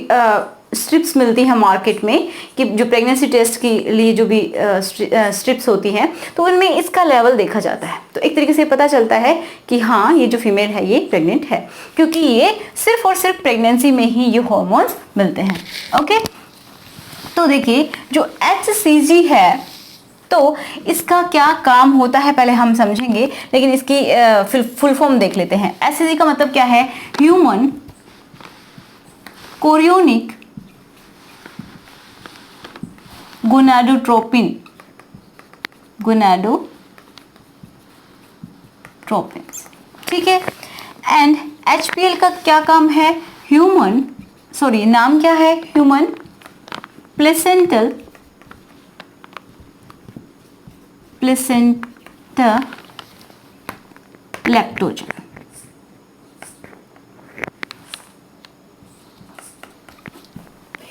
स्ट्रिप्स मिलती हैं मार्केट में, कि जो प्रेगनेंसी टेस्ट के लिए जो भी स्ट्रिप्स होती हैं, तो उनमें इसका लेवल देखा जाता है। तो एक तरीके से पता चलता है कि हाँ ये जो फीमेल है ये प्रेग्नेंट है, क्योंकि ये सिर्फ और सिर्फ प्रेगनेंसी में ही ये हॉर्मोन्स मिलते हैं, ओके। तो देखिए जो HCG है तो इसका क्या काम होता है पहले हम समझेंगे, लेकिन इसकी फुल फॉर्म देख लेते हैं। HCG का मतलब क्या है, ह्यूमन कोरियोनिक गोनाडोट्रोपिन, गोनाडोट्रोपिन, ठीक है। एंड HPL का क्या काम है? नाम क्या है? Human placenta lactogen,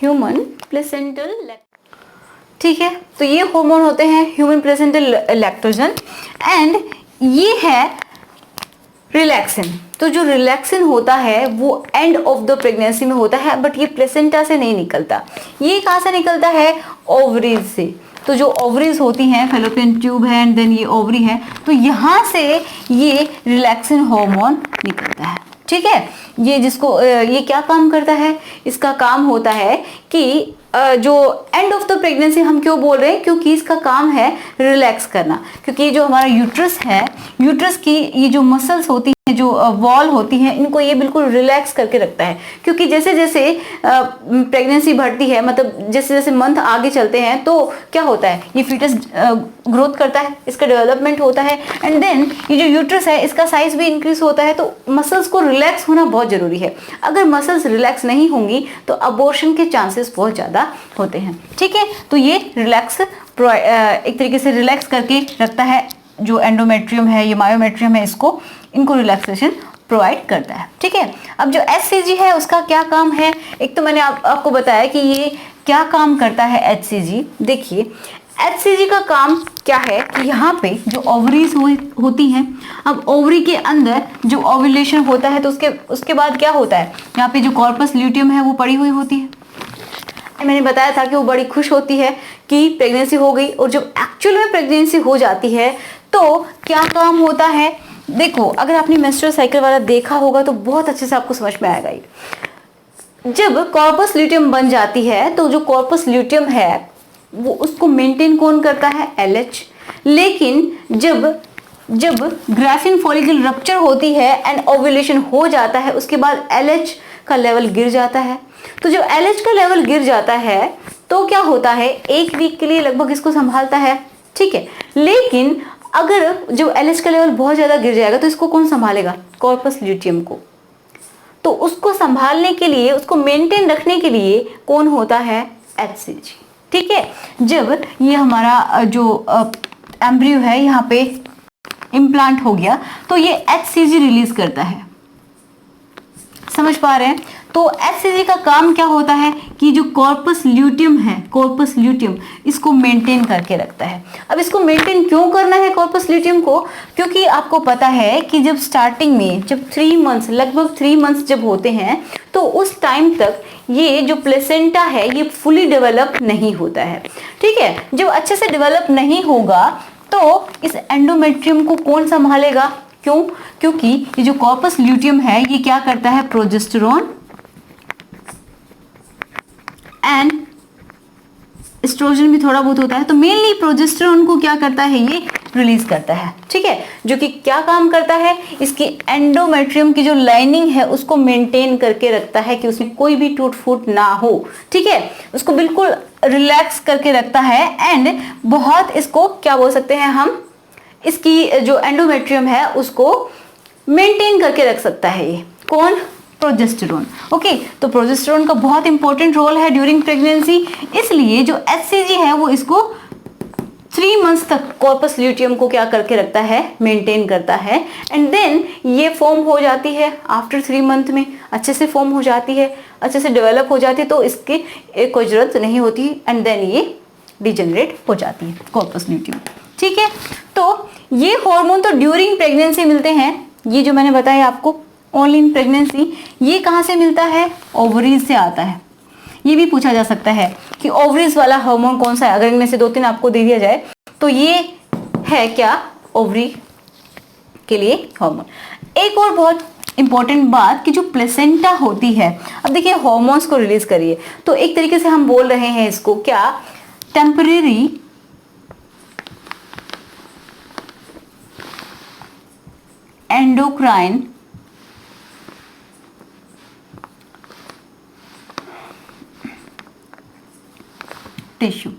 human placental, ठीक है। तो ये हार्मोन होते हैं ह्यूमन प्लेसेंटल लैक्टोजन, एंड ये है रिलैक्सिन। तो जो रिलैक्सिन होता है वो एंड ऑफ द प्रेगनेंसी में होता है, बट ये प्लेसेंटा से नहीं निकलता। ये कहाँ से निकलता है? ओवरीज से। तो जो ओवरीज होती हैं, फैलोपियन ट्यूब है एंड देन ये ओवरी है, तो यहाँ से ये रिलैक्सिन हार्मोन निकलता है, ठीक है। ये जिसको ये क्या काम करता है? इसका काम होता है कि जो एंड ऑफ द प्रेगनेंसी हम क्यों बोल रहे हैं? क्योंकि इसका काम है रिलैक्स करना, क्योंकि ये जो हमारा यूट्रस है, यूट्रस की ये जो मसल्स होती हैं, जो वॉल होती हैं, इनको ये बिल्कुल रिलैक्स करके रखता है। क्योंकि जैसे जैसे प्रेगनेंसी बढ़ती है, मतलब जैसे जैसे मंथ आगे चलते हैं, तो क्या होता है? ये फीटस ग्रोथ करता है, इसका डेवलपमेंट होता है, एंड देन ये जो यूट्रस है इसका साइज भी इंक्रीज होता है। तो मसल्स को रिलैक्स होना बहुत जरूरी है। अगर मसल्स रिलैक्स नहीं होंगी तो अबॉर्शन के चांसेस बहुत ज्यादा होते हैं, ठीक है। तो ये रिलैक्स एक तरीके से रिलैक्स करके रखता है, जो एंडोमेट्रियम है, ये मायोमेट्रियम है, इनको रिलैक्सेशन प्रोवाइड करता है, ठीक है। अब जो HCG है उसका क्या काम है? एक तो मैंने आपको बताया कि ये क्या काम करता है HCG। देखिए HCG का काम क्या है कि यहाँ पे जो ओवरीज होती हैं, अब ओवरी के अंदर जो ओव्यूलेशन होता है, तो उसके बाद क्या होता है? यहाँ पे जो कॉर्पस ल्यूटियम है वो पड़ी हुई होती है। मैंने बताया था कि वो बड़ी खुश होती है कि प्रेगनेंसी हो गई, और जब एक्चुअल में प्रेगनेंसी हो जाती है तो क्या काम होता है? देखो, अगर आपने मेंस्ट्रुअल साइकिल वाला देखा होगा तो बहुत अच्छे से आपको समझ में आएगा। ये जब कॉर्पस ल्यूटियम बन जाती है, तो जो कॉर्पस ल्यूटियम है वो उसको मेंटेन कौन करता है? LH। लेकिन जब ग्राफिन फॉलिकल रप्चर होती है एंड ओव्यूलेशन हो जाता है, उसके बाद LH का लेवल गिर जाता है। तो जब LH का लेवल गिर जाता है तो क्या होता है? 1 वीक के लिए लगभग इसको संभालता है, ठीक है। लेकिन अगर जब LH का लेवल बहुत ज्यादा गिर जाएगा तो इसको कौन संभालेगा? कॉर्पस ल्यूटियम को। तो उसको संभालने के लिए, उसको मेंटेन रखने के लिए कौन होता है? HCG, ठीक है। जब ये हमारा जो एम्ब्रियो है यहाँ पे इम्प्लांट हो गया, तो ये HCG रिलीज करता है। समझ पा रहे हैं? तो HCG का काम क्या होता है कि जो कॉर्पस ल्यूटियम है, कॉर्पस ल्यूटियम इसको मेंटेन करके रखता है। अब इसको मेंटेन क्यों करना है कॉर्पस ल्यूटियम को? क्योंकि आपको पता है कि जब स्टार्टिंग में, जब 3 मंथ्स, लगभग 3 मंथ्स जब होते हैं, तो उस टाइम तक ये जो प्लेसेंटा है ये फुली डेवलप नहीं होता है, ठीक है। जब अच्छे से डेवलप नहीं होगा तो इस एंडोमेट्रियम को कौन संभालेगा? क्यों? क्योंकि ये जो कॉर्पस ल्यूटियम है ये क्या करता है? प्रोजेस्टेरोन एंड एस्ट्रोजन भी थोड़ा बहुत होता है, तो मेनली प्रोजेस्टेरोन को क्या करता है? ये रिलीज करता है, ठीक है। जो कि क्या काम करता है? इसकी एंडोमेट्रियम की जो लाइनिंग है उसको मेंटेन करके रखता है कि उसमें कोई भी टूट फूट ना हो, ठीक है। उसको बिल्कुल रिलैक्स करके रखता है, एंड बहुत इसको क्या बोल सकते हैं हम, इसकी जो एंडोमेट्रियम है उसको मेंटेन करके रख सकता है। ये कौन? प्रोजेस्टेरोन। ओके, तो प्रोजेस्टेरोन का बहुत इंपॉर्टेंट रोल है ड्यूरिंग प्रेगनेंसी, इसलिए जो HCG है वो इसको 3 मंथ्स तक कॉर्पस ल्यूटियम को क्या करके रखता है? मेंटेन करता है, एंड देन ये फॉर्म हो जाती है आफ्टर 3 मंथ में, अच्छे से फॉर्म हो जाती है, अच्छे से डेवलप हो जाती है, तो इसकी कोई जरूरत नहीं होती, एंड देन ये डिजेनरेट हो जाती है कॉर्पस ल्यूटियम, ठीक है। तो ये हार्मोन तो ड्यूरिंग प्रेगनेंसी मिलते हैं, ये जो मैंने बताया आपको ओनली इन प्रेगनेंसी। ये कहाँ से मिलता है? ओवरीज से आता है। ये भी पूछा जा सकता है कि ओवरीज वाला हार्मोन कौन सा है, अगर इनमें से 2-3 आपको दे दिया जाए तो ये है क्या? ओवरी के लिए हार्मोन। एक और बहुत इंपॉर्टेंट बात कि जो प्लेसेंटा होती है, अब देखिए हार्मोन्स को रिलीज करिए, तो एक तरीके से हम बोल रहे हैं इसको क्या? Temporary endocrine tissue.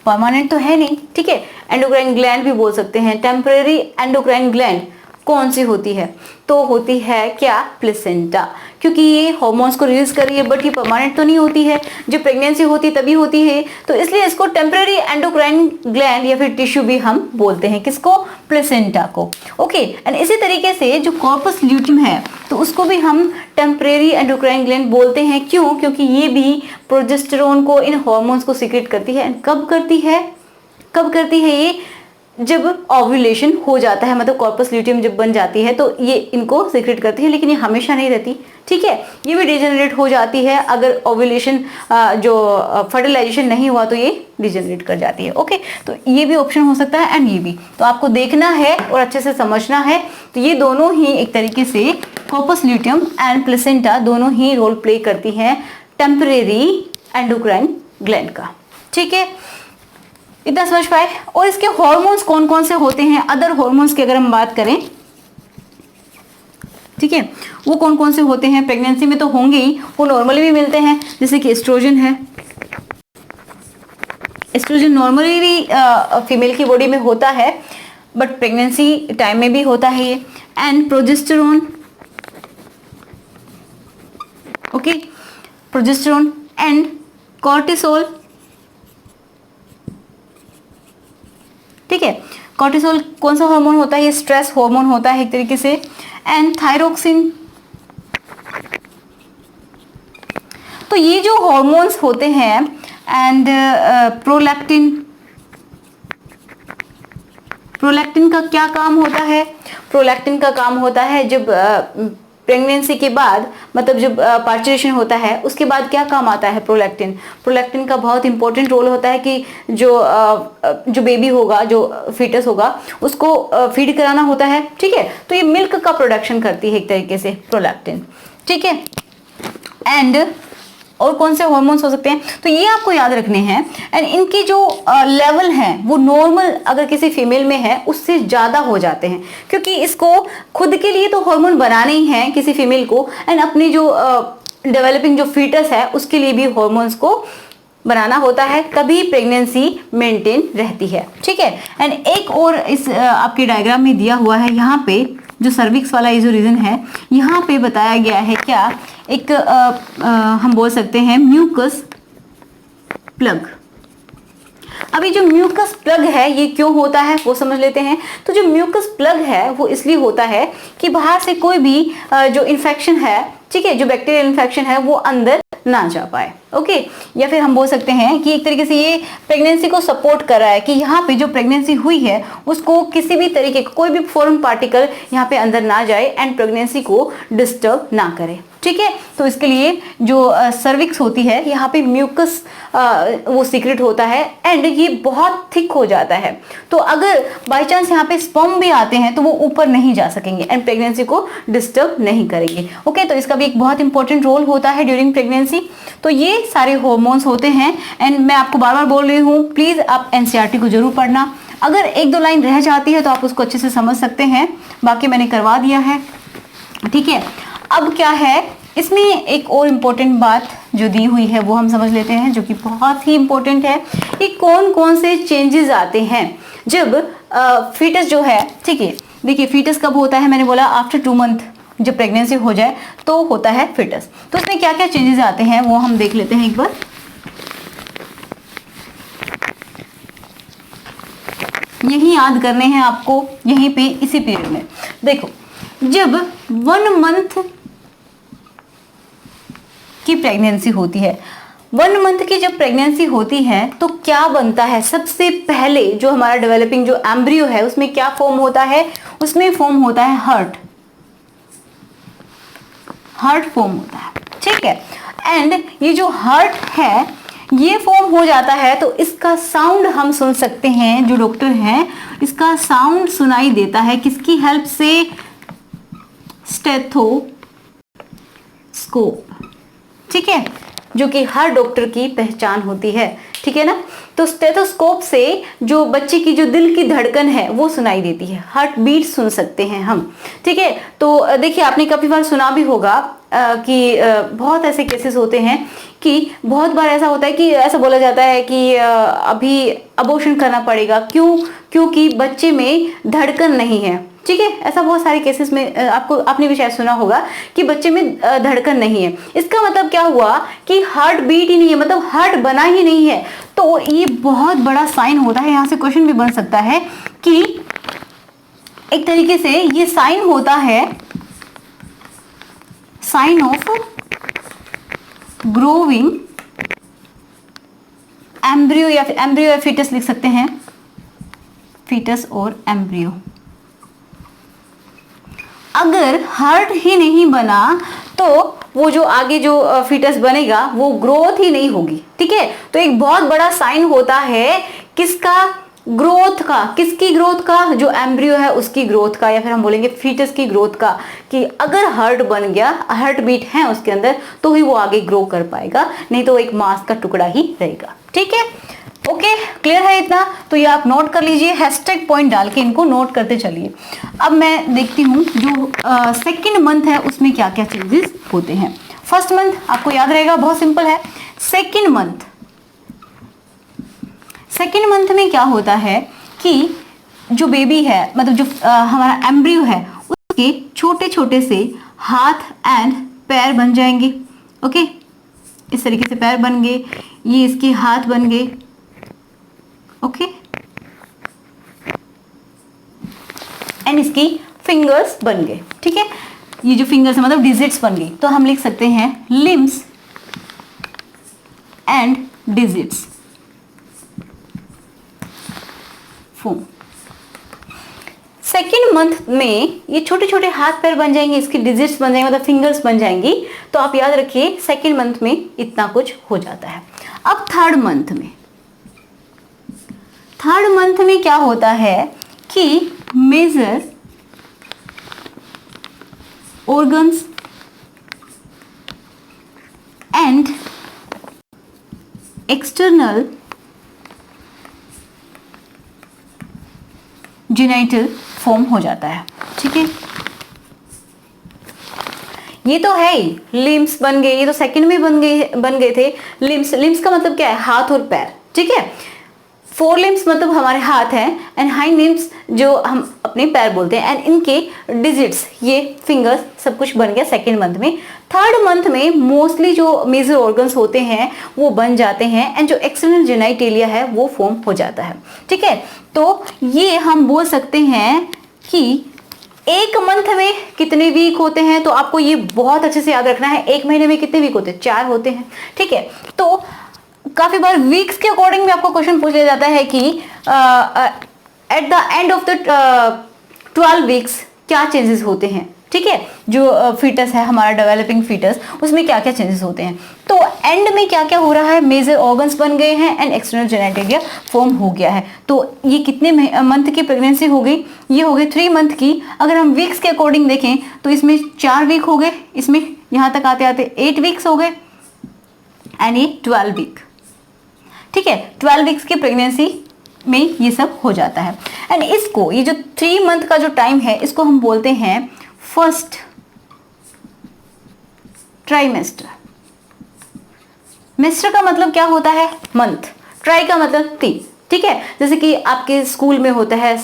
परमानेंट तो है नहीं, ठीक है। एंडोक्राइन ग्लैंड भी बोल सकते हैं। टेम्परेरी एंडोक्राइन ग्लैंड कौन सी होती है? तो होती है क्या? प्लेसेंटा, क्योंकि ये हार्मोन्स को रिलीज कर रही है, बट ये परमानेंट तो नहीं होती है, जब प्रेगनेंसी होती है तभी होती है, तो इसलिए इसको टेम्परेरी एंडोक्राइन ग्लैंड या फिर टिश्यू भी हम बोलते हैं। किसको? प्लेसेंटा को। ओके, एंड इसी तरीके से जो कॉर्पस ल्यूटियम है तो उसको भी हम टेम्परेरी एंडोक्राइन ग्लैंड बोलते हैं। क्यों? क्योंकि ये भी प्रोजेस्टेरोन को, इन हार्मोन्स को सीक्रेट करती है। एंड कब करती है? कब करती है ये? जब ओव्यूलेशन हो जाता है, मतलब कॉर्पस ल्यूटियम जब बन जाती है तो ये इनको सीक्रेट करती है, लेकिन ये हमेशा नहीं रहती, ठीक है। ये भी डिजेनरेट हो जाती है अगर ओव्यूलेशन जो फर्टिलाइजेशन नहीं हुआ तो ये डिजेनरेट कर जाती है। ओके, तो ये भी ऑप्शन हो सकता है एंड ये भी, तो आपको देखना है और अच्छे से समझना है। तो ये दोनों ही एक तरीके से कॉर्पस ल्यूटियम एंड प्लेसेंटा दोनों ही रोल प्ले करती हैं टेम्परेरी एंडोक्राइन ग्लैंड का, ठीक है। इतना समझ पाए? और इसके हार्मोन्स कौन कौन से होते हैं? अदर हार्मोन्स की अगर हम बात करें, ठीक है, वो कौन कौन से होते हैं? प्रेगनेंसी में तो होंगे ही, वो नॉर्मली भी मिलते हैं, जैसे कि एस्ट्रोजन है। एस्ट्रोजन नॉर्मली भी फीमेल की बॉडी में होता है, बट प्रेगनेंसी टाइम में भी होता है ये। And progesterone, okay, progesterone and cortisol, ठीक है। कॉर्टिसोल कौन सा हार्मोन होता है? ये स्ट्रेस हार्मोन होता है एक तरीके से। And thyroxine. तो ये जो हार्मोन्स होते हैं एंड प्रोलैक्टिन, प्रोलैक्टिन का क्या काम होता है? प्रोलैक्टिन का काम होता है जब प्रेगनेंसी के बाद, मतलब जब पार्चुरेशन होता है उसके बाद क्या काम आता है? प्रोलैक्टिन। प्रोलैक्टिन का बहुत इंपॉर्टेंट रोल होता है कि जो बेबी होगा, जो फीटस होगा, उसको फीड कराना होता है, ठीक है। तो ये मिल्क का प्रोडक्शन करती है एक तरीके से प्रोलैक्टिन, ठीक है। एंड और कौन से हार्मोन्स हो सकते हैं? तो ये आपको याद रखने हैं। एंड इनके जो लेवल हैं वो नॉर्मल अगर किसी फीमेल में है उससे ज़्यादा हो जाते हैं, क्योंकि इसको खुद के लिए तो हार्मोन बनाने ही हैं किसी फीमेल को, एंड अपनी जो डेवलपिंग जो फीटस है उसके लिए भी हार्मोन्स को बनाना होता है, तभी प्रेगनेंसी मेंटेन रहती है, ठीक है। एंड एक और इस आपके डायग्राम में दिया हुआ है, यहाँ पे जो सर्विक्स वाला ये जो रीजन है यहाँ पे बताया गया है क्या? एक हम बोल सकते हैं म्यूकस प्लग। अभी जो म्यूकस प्लग है ये क्यों होता है वो समझ लेते हैं। तो जो म्यूकस प्लग है वो इसलिए होता है कि बाहर से कोई भी जो इन्फेक्शन है, ठीक है, जो बैक्टीरियल इन्फेक्शन है वो अंदर ना जा पाए, ओके। या फिर हम बोल सकते हैं कि एक तरीके से ये प्रेगनेंसी को सपोर्ट कर रहा है कि यहाँ पे जो प्रेगनेंसी हुई है उसको किसी भी तरीके का कोई भी फॉरेन पार्टिकल यहाँ पे अंदर ना जाए एंड प्रेगनेंसी को डिस्टर्ब ना करे, ठीक है। तो इसके लिए जो सर्विक्स होती है यहाँ पे म्यूकस वो सीक्रेट होता है एंड ये बहुत थिक हो जाता है। तो अगर बाय चांस यहाँ पे स्पर्म भी आते हैं तो वो ऊपर नहीं जा सकेंगे एंड प्रेगनेंसी को डिस्टर्ब नहीं करेंगे, ओके। तो इसका भी एक बहुत इंपॉर्टेंट रोल होता है ड्यूरिंग प्रेगनेंसी। तो ये सारे हार्मोन्स होते हैं एंड मैं आपको बार बार बोल रही हूँ, प्लीज आप एनसीईआरटी को जरूर पढ़ना। अगर एक दो लाइन रह जाती है तो आप उसको अच्छे से समझ सकते हैं, बाकी मैंने करवा दिया है, ठीक है। अब क्या है इसमें एक और इम्पोर्टेंट बात जो दी हुई है वो हम समझ लेते हैं, जो कि बहुत ही इम्पोर्टेंट है कि कौन कौन से चेंजेस आते हैं जब फीटस जो है, ठीक है। देखिए फीटस कब होता है? मैंने बोला आफ्टर 2 मंथ जब प्रेगनेंसी हो जाए तो होता है फीटस। तो इसमें क्या क्या चेंजेस आते हैं वो हम देख लेते हैं एक बार। यही याद करने हैं आपको यहीं पे इसी पीरियड में। देखो जब 1 मंथ की प्रेगनेंसी होती है, 1 मंथ की जब प्रेगनेंसी होती है तो क्या बनता है? सबसे पहले जो हमारा डेवलपिंग जो एम्ब्रियो है उसमें क्या फॉर्म होता है? उसमें फॉर्म होता है हार्ट फॉर्म होता है, ठीक है। एंड ये जो हार्ट है ये फॉर्म हो जाता है तो इसका साउंड हम सुन सकते हैं, जो डॉक्टर हैं इसका साउंड सुनाई देता है किसकी हेल्प से? स्टेथोस्कोप, ठीक है, जो कि हर डॉक्टर की पहचान होती है, ठीक है ना। तो स्टेथोस्कोप से जो बच्चे की जो दिल की धड़कन है वो सुनाई देती है, हार्ट बीट सुन सकते हैं हम, ठीक है। तो देखिए आपने काफी बार सुना भी होगा बहुत ऐसे केसेस होते हैं कि बहुत बार ऐसा होता है कि ऐसा बोला जाता है कि अभी अबॉर्शन करना पड़ेगा, क्योंकि बच्चे में धड़कन नहीं है। ठीक है, ऐसा बहुत सारे केसेस में आपने भी शायद सुना होगा कि बच्चे में धड़कन नहीं है। इसका मतलब क्या हुआ कि हार्ट बीट ही नहीं है, मतलब हार्ट बना ही नहीं है। तो ये बहुत बड़ा साइन होता है। यहाँ से क्वेश्चन भी बन सकता है कि एक तरीके से ये साइन होता है, साइन ऑफ ग्रोविंग एम्ब्रियो, या फिर एम्ब्रियो या फीटस लिख सकते हैं, फीटस और एम्ब्रियो। अगर हार्ट ही नहीं बना तो वो जो आगे जो फीटस बनेगा वो ग्रोथ ही नहीं होगी। ठीक है, तो एक बहुत बड़ा साइन होता है किसका, ग्रोथ का। किसकी ग्रोथ का, जो एम्ब्रियो है उसकी ग्रोथ का, या फिर हम बोलेंगे फीटस की ग्रोथ का, कि अगर हार्ट बन गया, हार्ट बीट है उसके अंदर, तो ही वो आगे ग्रो कर पाएगा, नहीं तो एक मांस का टुकड़ा ही रहेगा। ठीक है, ओके, क्लियर है इतना? तो ये आप नोट कर लीजिए, हैशटैग पॉइंट डाल के इनको नोट करते चलिए। अब मैं देखती हूँ जो सेकंड मंथ है उसमें क्या क्या चेंजेस होते हैं। फर्स्ट मंथ आपको याद रहेगा, बहुत सिंपल है। सेकंड मंथ में क्या होता है कि जो बेबी है, मतलब जो हमारा एम्ब्रियो है, उसके छोटे छोटे से हाथ एंड पैर बन जाएंगे। ओके, इस तरीके से पैर बन गए, ये इसके हाथ बन गए। ओके, एंड इसकी फिंगर्स बन गए। ठीक है, ये जो फिंगर्स है मतलब डिजिट्स बन गई, तो हम लिख सकते हैं limbs and digits form. Second month में ये छोटे छोटे हाथ पैर बन जाएंगे, इसकी डिजिट्स बन जाएंगे, मतलब फिंगर्स बन जाएंगी। तो आप याद रखिए सेकेंड मंथ में इतना कुछ हो जाता है। अब थर्ड मंथ में क्या होता है कि major organs and external genital form हो जाता है। ठीक है, ये तो है ही, लिम्स बन गए, ये तो सेकंड में बन गए थे। लिम्स का मतलब क्या है, हाथ और पैर। ठीक है, फोर लिम्स मतलब हमारे हाथ हैं, एंड हाइंड लिम्स जो हम अपने पैर बोलते हैं, एंड इनके डिजिट्स, ये फिंगर्स, सब कुछ बन गया सेकेंड मंथ में। थर्ड मंथ में मोस्टली जो मेजर ऑर्गन्स होते हैं वो बन जाते हैं, एंड जो एक्सटर्नल जेनाइटेलिया है वो फॉर्म हो जाता है। ठीक है, तो ये हम बोल सकते हैं कि एक मंथ में कितने वीक होते हैं, तो आपको ये बहुत अच्छे से याद रखना है। एक महीने में कितने वीक होते हैं, 4 होते हैं। ठीक है, तो काफी बार वीक्स के अकॉर्डिंग में आपको क्वेश्चन पूछ लिया जाता है कि at the end of the 12 weeks क्या चेंजेस होते हैं। ठीक है, जो फीटस है हमारा, डेवलपिंग फीटस, उसमें क्या क्या चेंजेस होते हैं। तो एंड में क्या क्या हो रहा है, मेजर ऑर्गन्स बन गए हैं एंड एक्सटर्नल जेनेटिलिया फॉर्म हो गया है। तो ये कितने मंथ की प्रेगनेंसी हो गई, ये हो गई 3 मंथ की। अगर हम वीक्स के अकॉर्डिंग देखें तो इसमें 4 वीक हो गए, इसमें यहाँ तक आते आते 8 वीक्स हो गए, एंड ये 12 वीक। ठीक है, 12 वीक्स की प्रेगनेंसी में ये सब हो जाता है। एंड इसको, ये जो 3 मंथ का जो टाइम है, इसको हम बोलते हैं फर्स्ट ट्राइमेस्टर। मेस्टर का मतलब क्या होता है, मंथ। ट्राई का मतलब 3। ठीक है, जैसे कि आपके स्कूल में होता है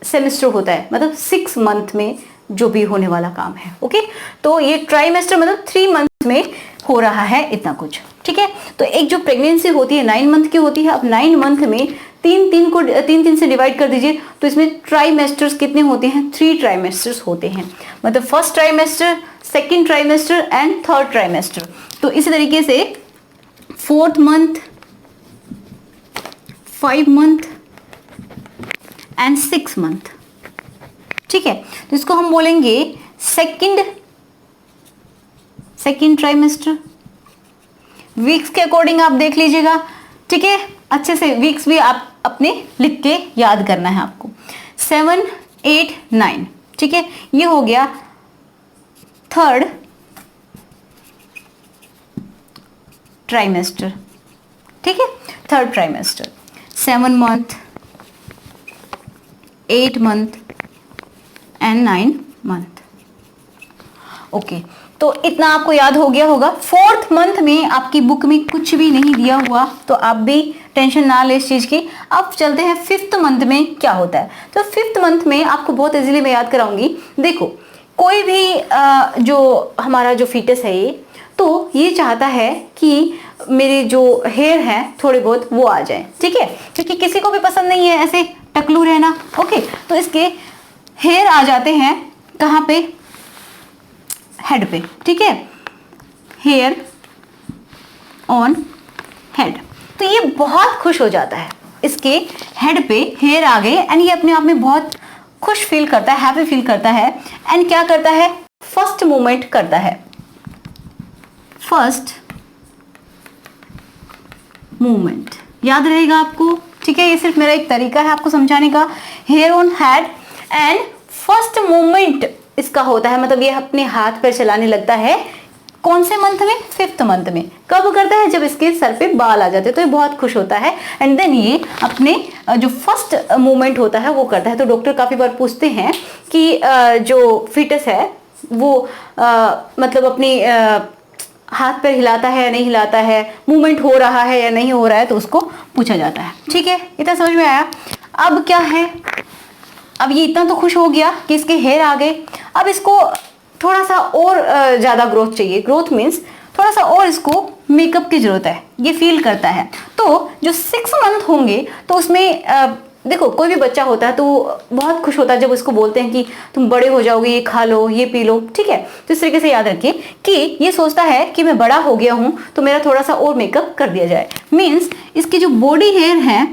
सेमेस्टर होता है, मतलब 6 मंथ में जो भी होने वाला काम है। ओके, तो ये ट्राइमेस्टर मतलब 3 मंथ में हो रहा है इतना कुछ। ठीक है, तो एक जो प्रेगनेंसी होती है 9 मंथ की होती है। अब 9 मंथ में 3 से डिवाइड कर दीजिए, तो इसमें ट्राइमेस्टर्स कितने होते हैं, 3 ट्राइमेस्टर्स होते हैं। मतलब first trimester, second trimester and third trimester. तो इसी तरीके से 4th month, 5 month and 6 month. ठीक है, तो इसको हम बोलेंगे सेकेंड ट्राइमेस्टर। वीक्स के अकॉर्डिंग आप देख लीजिएगा। ठीक है, अच्छे से वीक्स भी आप अपने लिख के याद करना है आपको। 7, 8, 9। ठीक है, ये हो गया थर्ड ट्राइमेस्टर। ठीक है, third trimester 7 month, 8 month and 9 month. Okay, तो इतना आपको याद हो गया होगा। 4th मंथ में आपकी बुक में कुछ भी नहीं दिया हुआ, तो आप भी टेंशन ना ले इस चीज की। अब चलते हैं 5th मंथ में क्या होता है। तो 5th मंथ में आपको बहुत इजीली मैं याद कराऊंगी। देखो, कोई भी जो हमारा जो फीटस है ये, तो ये चाहता है कि मेरे जो हेयर हैं थोड़े बहुत वो आ जाए, ठीक है, क्योंकि किसी को भी पसंद नहीं है ऐसे टकलू रहना। ओके, तो इसके हेयर आ जाते हैं कहाँ पे, हेड पे, ठीक है, हेयर ऑन हेड। तो ये बहुत खुश हो जाता है, इसके हेड पे हेयर आ गए एंड ये अपने आप में बहुत खुश फील करता है, हैप्पी फील करता है। एंड क्या करता है, फर्स्ट मूवमेंट करता है, फर्स्ट मूवमेंट याद रहेगा आपको, ठीक है। ये सिर्फ मेरा एक तरीका है आपको समझाने का। Hair on head and first movement इसका होता है, मतलब ये अपने हाथ पर चलाने लगता है। कौन से मंथ में, 5th मंथ में। कब करता है, जब इसके सर पे बाल आ जाते हैं, तो ये बहुत खुश होता है एंड देन ये अपने जो फर्स्ट मूवमेंट होता है वो करता है। तो डॉक्टर काफी बार पूछते हैं कि जो फीटस है वो मतलब अपनी हाथ पैर हिलाता है या नहीं हिलाता है, मूवमेंट हो रहा है या नहीं हो रहा है, तो उसको पूछा जाता है, ठीक है। इतना समझ में आया। अब क्या है, अब ये इतना तो खुश हो गया कि इसके हेयर आ गए। अब इसको थोड़ा सा और ज्यादा ग्रोथ चाहिए। ग्रोथ मीन्स थोड़ा सा और इसको मेकअप की जरूरत है, ये फील करता है। तो जो 6 मंथ होंगे तो उसमें देखो, कोई भी बच्चा होता है तो बहुत खुश होता है जब उसको बोलते हैं कि तुम बड़े हो जाओगे, ये खा लो, ये पी लो, ठीक है। तो इस तरीके से याद रखिए कि ये सोचता है कि मैं बड़ा हो गया हूं तो मेरा थोड़ा सा और मेकअप कर दिया जाए। मीन्स इसकी जो बॉडी हेयर है,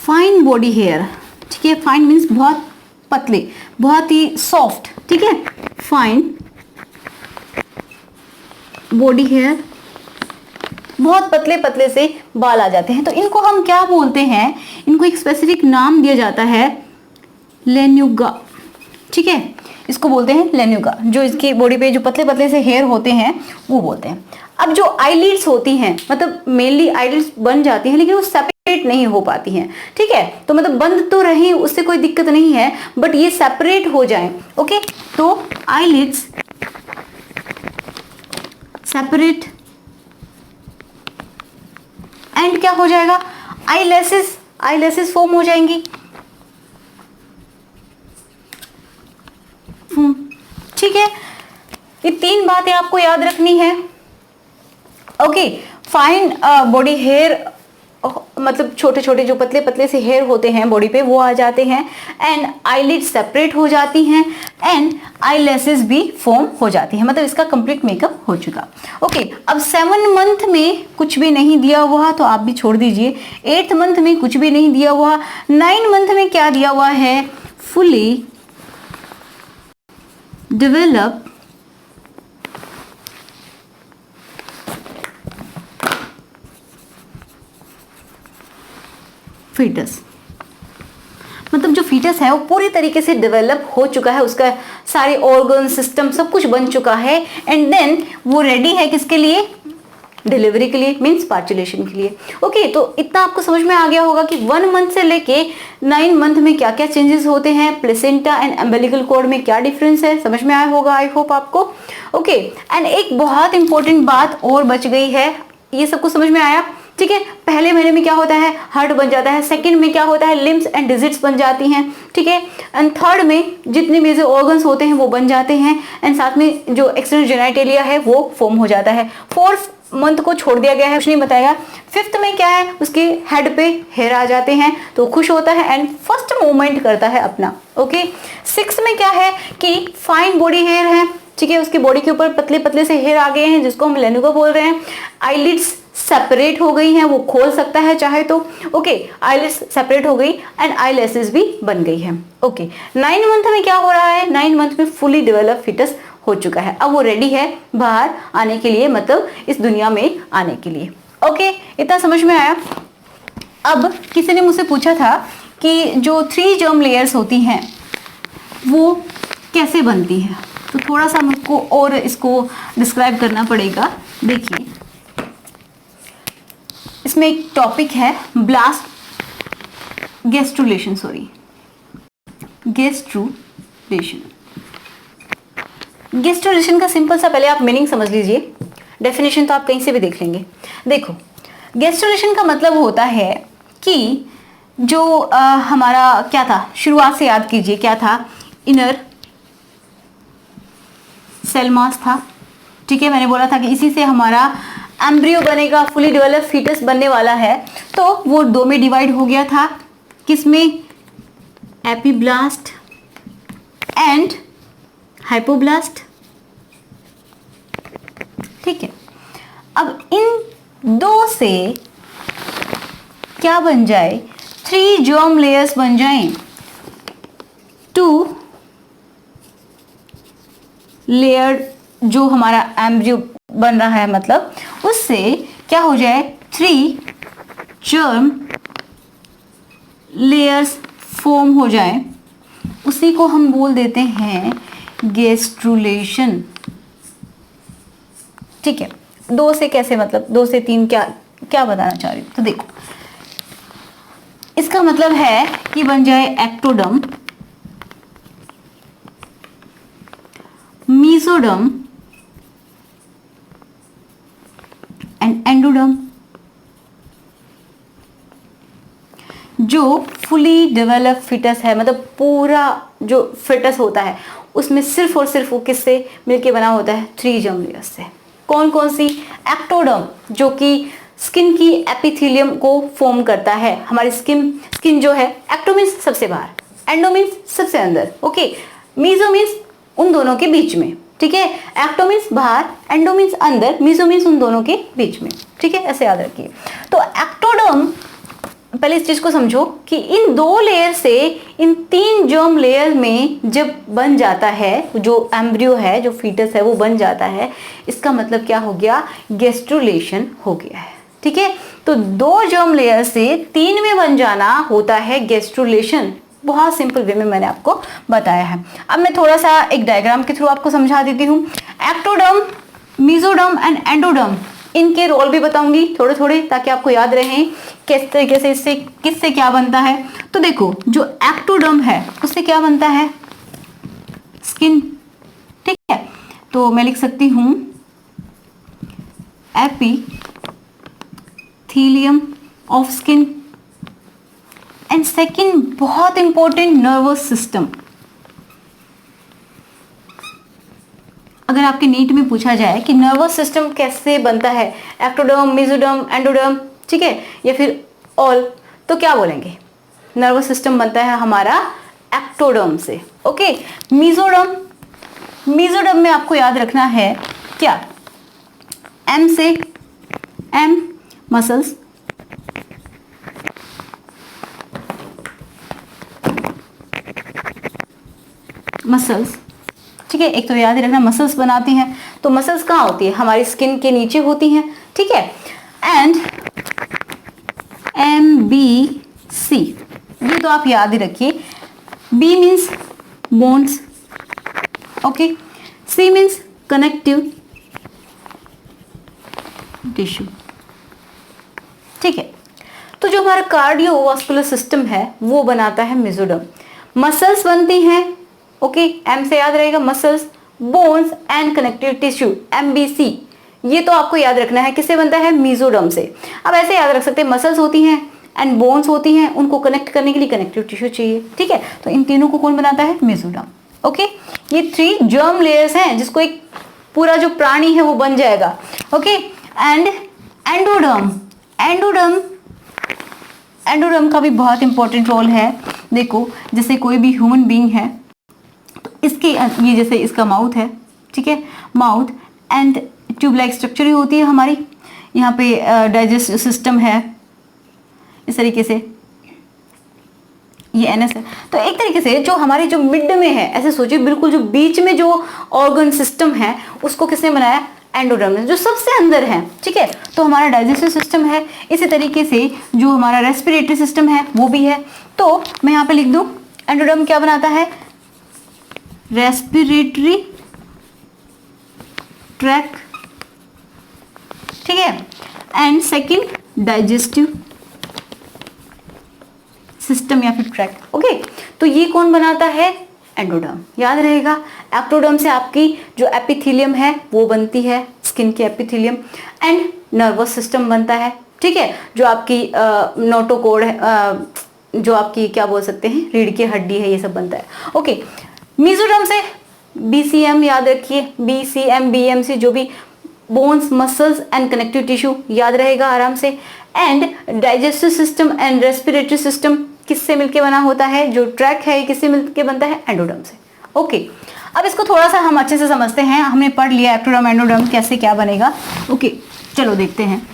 फाइन बॉडी हेयर, ठीक है। फाइन मीन्स बहुत पतले, बहुत ही सॉफ्ट, ठीक है। फाइन बॉडी हेयर, बहुत पतले पतले से बाल आ जाते हैं। तो इनको हम क्या बोलते हैं, इनको एक स्पेसिफिक नाम दिया जाता है, लेन्यूगा, ठीक है। इसको बोलते हैं लेन्यूगा। जो इसकी बॉडी पे जो पतले पतले से हेयर होते हैं वो बोलते हैं। अब जो आईलिड्स होती हैं, मतलब मेनली आईलिड्स बन जाती हैं लेकिन वो सेपरेट नहीं हो पाती हैं, ठीक है। तो मतलब बंद तो रही, उससे कोई दिक्कत नहीं है, बट ये सेपरेट हो जाए, ओके। तो आईलिड्स सेपरेट एंड क्या हो जाएगा, आईलैसेस, आईलैसेस फॉर्म हो जाएंगी, ठीक है। ये 3 बातें आपको याद रखनी है, ओके। फाइन बॉडी हेयर, मतलब छोटे छोटे जो पतले पतले से हेयर होते हैं बॉडी पे वो आ जाते हैं एंड आईलिड सेपरेट हो जाती हैं एंड आईलैसेस भी फॉर्म हो जाती हैं, मतलब इसका कंप्लीट मेकअप हो चुका, ओके। अब 7 मंथ में कुछ भी नहीं दिया हुआ तो आप भी छोड़ दीजिए। 8th मंथ में कुछ भी नहीं दिया हुआ। 9 मंथ में क्या दिया हुआ है, फुली डेवलप फीटस, मतलब जो फीटस है वो पूरी तरीके से डेवलप हो चुका है, उसका सारे ऑर्गन सिस्टम सब कुछ बन चुका है एंड देन वो रेडी है किसके लिए, डिलीवरी के लिए, मींस पार्चुलेशन के लिए, ओके। तो इतना आपको समझ में आ गया होगा कि 1 मंथ से लेके 9 मंथ में क्या क्या चेंजेस होते हैं, प्लेसेंटा एंड अम्बिलिकल कॉर्ड में क्या डिफरेंस है, समझ में आया होगा आई होप आपको, ओके। एंड एक बहुत इंपॉर्टेंट बात और बच गई है, ये सब कुछ समझ में आया, ठीक है। पहले महीने में क्या होता है, हार्ट बन जाता है। सेकंड में क्या होता है, लिम्स एंड डिजिट्स बन जाती हैं, ठीक है। एंड थर्ड में जितने मेजर ऑर्गन्स होते हैं वो बन जाते हैं एंड साथ में जो एक्सटर्नल जेनिटलिया है वो फॉर्म हो जाता है। 4th मंथ को छोड़ दिया गया है, कुछ नहीं बताएगा। 5th में क्या है, उसके हेड पे हेयर आ जाते हैं तो खुश होता है एंड फर्स्ट मूवमेंट करता है अपना, ओके। 6th में क्या है कि फाइन बॉडी हेयर है, ठीक है। उसकी बॉडी के ऊपर पतले पतले से हेयर आ गए हैं जिसको हम लेन्यूगा बोल रहे हैं। आईलिड्स सेपरेट हो गई हैं, वो खोल सकता है चाहे तो, ओके। आईलिड्स सेपरेट हो गई एंड आईलैसेस भी बन गई है, ओके। 9 मंथ में क्या हो रहा है, 9 मंथ में फुली डेवलप फीटस हो चुका है। अब वो रेडी है बाहर आने के लिए, मतलब इस दुनिया में आने के लिए, ओके। इतना समझ में आया। अब किसी ने मुझसे पूछा था कि जो 3 जर्म लेयर्स होती हैं वो कैसे बनती हैं, तो थोड़ा सा मुझको और इसको डिस्क्राइब करना पड़ेगा। देखिए, इसमें एक टॉपिक है ब्लास्ट गैस्ट्रुलेशन, सॉरी गेस्ट्रुलेशन। गेस्ट्रुलेशन का सिंपल सा पहले आप मीनिंग समझ लीजिए, डेफिनेशन तो आप कहीं से भी देख लेंगे। देखो, गेस्ट्रुलेशन का मतलब होता है कि जो हमारा क्या था, शुरुआत से याद कीजिए क्या था, इनर सेल मास था, ठीक है। मैंने बोला था कि इसी से हमारा एम्ब्रियो बनेगा, फुली डेवलप फीटस बनने वाला है। तो वो दो में डिवाइड हो गया था, किसमें, एपीब्लास्ट एंड हाइपोब्लास्ट, ठीक है। अब इन दो से क्या बन जाए, 3 जर्म लेयर्स बन जाएं, 2 लेयर जो हमारा एम्ब्रियो बन रहा है, मतलब उससे क्या हो जाए, 3 जर्म लेयर्स फॉर्म हो जाए, उसी को हम बोल देते हैं गेस्ट्रुलेशन, ठीक है। 2 से कैसे, मतलब 2 से 3 क्या क्या बताना चाह रही हूँ, तो देखो इसका मतलब है कि बन जाए एक्टोडर्म, मेसोडर्म एंड एंडोडर्म। जो फुली डेवलप फिटस है, मतलब पूरा जो फिटस होता है उसमें सिर्फ और सिर्फ वो किससे मिलके बना होता है, 3 जर्म लेयर्स से। कौन कौन सी, एक्टोडर्म जो कि स्किन की एपिथेलियम को फॉर्म करता है, हमारी स्किन जो है, एक्टो मीन्स सबसे बाहर, एंडो मीन्स सबसे अंदर, ओके। मीजो मीन्स उन दोनों के बीच में, ठीक है। एक्टो मीन्स बाहर, एंडो मीन्स अंदर, मीजो मीन्स उन दोनों के बीच में, ठीक है, ऐसे याद रखिए। तो एक्टोडर्म, पहले इस चीज को समझो कि इन 2 लेयर से इन 3 जर्म लेयर में जब बन जाता है, जो एम्ब्रियो है, जो फीटस है, वो बन जाता है, इसका मतलब क्या हो गया, गेस्ट्रुलेशन हो गया है, ठीक है। तो 2 जर्म लेयर से 3 में बन जाना होता है गेस्ट्रुलेशन। बहुत सिंपल वे में मैंने आपको बताया है। अब मैं थोड़ा सा एक डायग्राम के थ्रू आपको समझा देती हूँ। एक्टोडर्म, मेसोडर्म एंड एंडोडर्म, इनके रोल भी बताऊंगी थोड़े थोड़े, ताकि आपको याद रहे किस तरीके से इससे किससे क्या बनता है। तो देखो, जो एक्टोडर्म है उससे क्या बनता है, स्किन, ठीक है। तो मैं लिख सकती हूं epithelium of skin, and second बहुत इंपॉर्टेंट, नर्वस सिस्टम। अगर आपके नीट में पूछा जाए कि नर्वस सिस्टम कैसे बनता है, एक्टोडर्म, मेसोडर्म, एंडोडर्म, ठीक है, या फिर ऑल, तो क्या बोलेंगे, नर्वस सिस्टम बनता है हमारा एक्टोडर्म से, ओके। मेसोडर्म, मेसोडर्म में आपको याद रखना है क्या, एम से, एम मसल्स, मसल्स, ठीक है। एक तो याद ही रखना मसल्स बनाती हैं, तो मसल्स कहाँ होती है, हमारी स्किन के नीचे होती हैं, ठीक है। एंड MBC, ये तो आप याद ही रखिए। B means bones, okay. C means connective tissue, ठीक है। तो जो हमारा कार्डियोवास्कुलर सिस्टम है वो बनाता है मेसोडर्म, मसल्स बनती हैं, ओके। M से याद रहेगा muscles, bones and connective tissue, MBC, ये तो आपको याद रखना है, किससे बनता है, मेसोडर्म से। अब ऐसे याद रख सकते हैं, मसल्स होती हैं एंड बोन्स होती हैं, उनको कनेक्ट करने के लिए कनेक्टिव टिश्यू चाहिए, ठीक है। तो इन तीनों को कौन बनाता है, मेसोडर्म, ओके। ये 3 जर्म लेयर्स हैं जिसको एक पूरा जो प्राणी है वो बन जाएगा, okay. And endoderm, endoderm, endoderm का भी बहुत इंपॉर्टेंट रोल है। देखो, जैसे कोई भी ह्यूमन बीइंग है, इसके ये जैसे इसका माउथ है, ठीक है, mouth and tube like structure ही होती है हमारी, यहाँ पे डाइजेस्टिव सिस्टम है, इस तरीके से ये एनएस है। तो एक तरीके से जो हमारी जो मिड में है, ऐसे सोचिए बिल्कुल जो बीच में जो ऑर्गन सिस्टम है उसको किसने बनाया, एंडोडर्म ने, जो सबसे अंदर है, ठीक है। तो हमारा डाइजेस्टिव सिस्टम है, इसी तरीके से जो हमारा रेस्पिरेटरी सिस्टम है वो भी है। तो मैं यहाँ पे लिख दूं, एंडोडर्म क्या बनाता है, रेस्पिरेटरी ट्रैक, ठीक है। एंड सेकंड डाइजेस्टिव सिस्टम या फिर ट्रैक्ट। ओके, तो ये कौन बनाता है? एंडोडर्म। याद रहेगा, एक्टोडर्म से आपकी जो एपिथेलियम है वो बनती है, स्किन की एपिथेलियम, एंड नर्वस सिस्टम बनता है। ठीक है, जो आपकी नोटोकोड है, जो आपकी क्या बोल सकते हैं, रीढ़ की हड्डी है, ये सब बनता है। ओके, मेसोडर्म से बीसीएम, याद रखिए, बीसीएम बीएमसी, जो भी bones, muscles and connective tissue, याद रहेगा आराम से। And digestive system and respiratory system किससे मिलके बना होता है? जो ट्रैक है किससे मिलके बनता है? एंडोडर्म से। ओके, अब इसको थोड़ा सा हम अच्छे से समझते हैं। हमने पढ़ लिया एक्टोडर्म एंडोडर्म कैसे क्या बनेगा। ओके, चलो देखते हैं।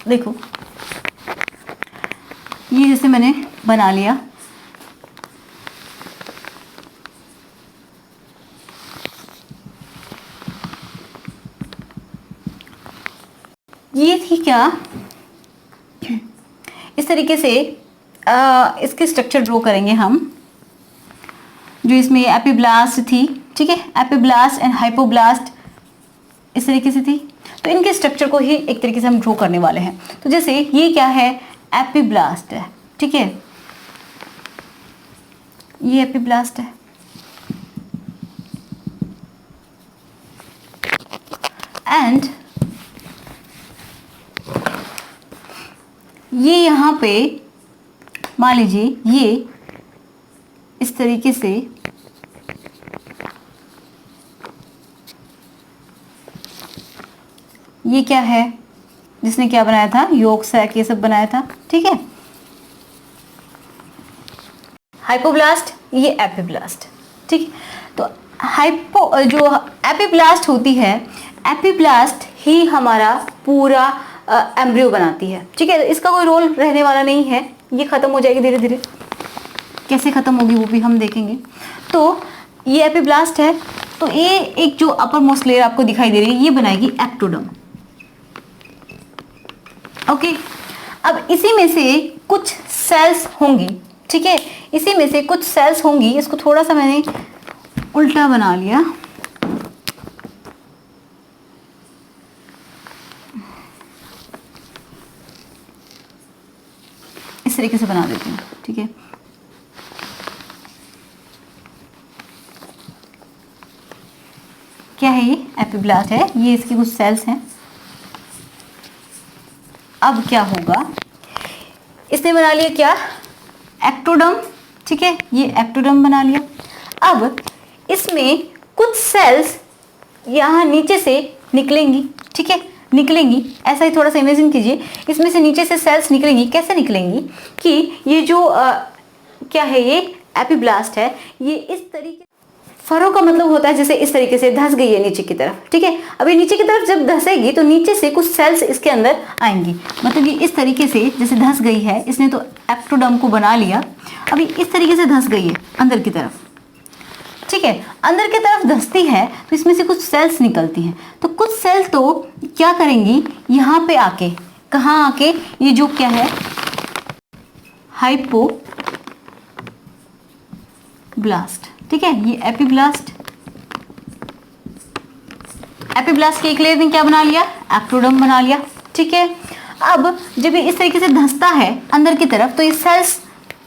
देखो, ये जैसे मैंने बना लिया, ये थी क्या, इस तरीके से इसके स्ट्रक्चर ड्रॉ करेंगे हम। जो इसमें एपिब्लास्ट थी, ठीक है, एपिब्लास्ट एंड हाइपोब्लास्ट इस तरीके से थी, तो इनके स्ट्रक्चर को ही एक तरीके से हम ड्रॉ करने वाले हैं। तो जैसे ये क्या है? एपिब्लास्ट है, ठीक है, ये एपिब्लास्ट है, एंड ये यहाँ पे मान लीजिए ये इस तरीके से ये क्या है? जिसने क्या बनाया था? यॉर्क सैक, ये सब बनाया था। ठीक है, हाइपोब्लास्ट, ये एपिब्लास्ट। ठीक, तो जो एपिब्लास्ट होती है, एपिब्लास्ट ही हमारा पूरा एम्ब्रियो बनाती है। ठीक है, इसका कोई रोल रहने वाला नहीं है, ये खत्म हो जाएगी धीरे धीरे। कैसे खत्म होगी वो भी हम देखेंगे। तो ये एपिब्लास्ट है, तो ये एक जो अपर मोस्ट लेयर आपको दिखाई दे रही है, ये बनाएगी एक्टोडर्म। ओके, अब इसी में से कुछ सेल्स होंगी, ठीक है, इसी में से कुछ सेल्स होंगी। इसको थोड़ा सा मैंने उल्टा बना लिया, इस तरीके से बना देती हूँ। ठीक है, क्या है? ये एपिब्लास्ट है, ये इसकी कुछ सेल्स हैं। अब क्या होगा? इसने बना लिया क्या? एक्टोडर्म। ठीक है, ये एक्टोडर्म बना लिया। अब इसमें कुछ सेल्स यहाँ नीचे से निकलेंगी। ठीक है, निकलेंगी, ऐसा ही थोड़ा सा इमेजिन कीजिए। इसमें से नीचे से सेल्स निकलेंगी। कैसे निकलेंगी कि ये जो क्या है, ये एपिब्लास्ट है, ये इस तरीके, फरो का मतलब होता है जैसे इस तरीके से धंस गई है नीचे की तरफ। ठीक है, अभी नीचे की तरफ जब धंसेगी तो नीचे से कुछ सेल्स इसके अंदर आएंगी, मतलब ये इस तरीके से जैसे धंस गई है। इसने तो एक्टोडर्म को बना लिया, अभी इस तरीके से धंस गई है अंदर की तरफ। ठीक है, अंदर की तरफ धंसती है तो इसमें से कुछ सेल्स निकलती हैं। तो कुछ सेल्स तो क्या करेंगी, यहाँ पे आके, कहाँ आके, ये जो क्या है, हाइपोब्लास्ट। ठीक है, ये एपिब्लास्ट, एपिब्लास्ट के एक लेयर ने क्या बना लिया? एक्टोडर्म बना लिया। ठीक है, अब जब ये इस तरीके से धंसता है अंदर की तरफ, तो ये सेल्स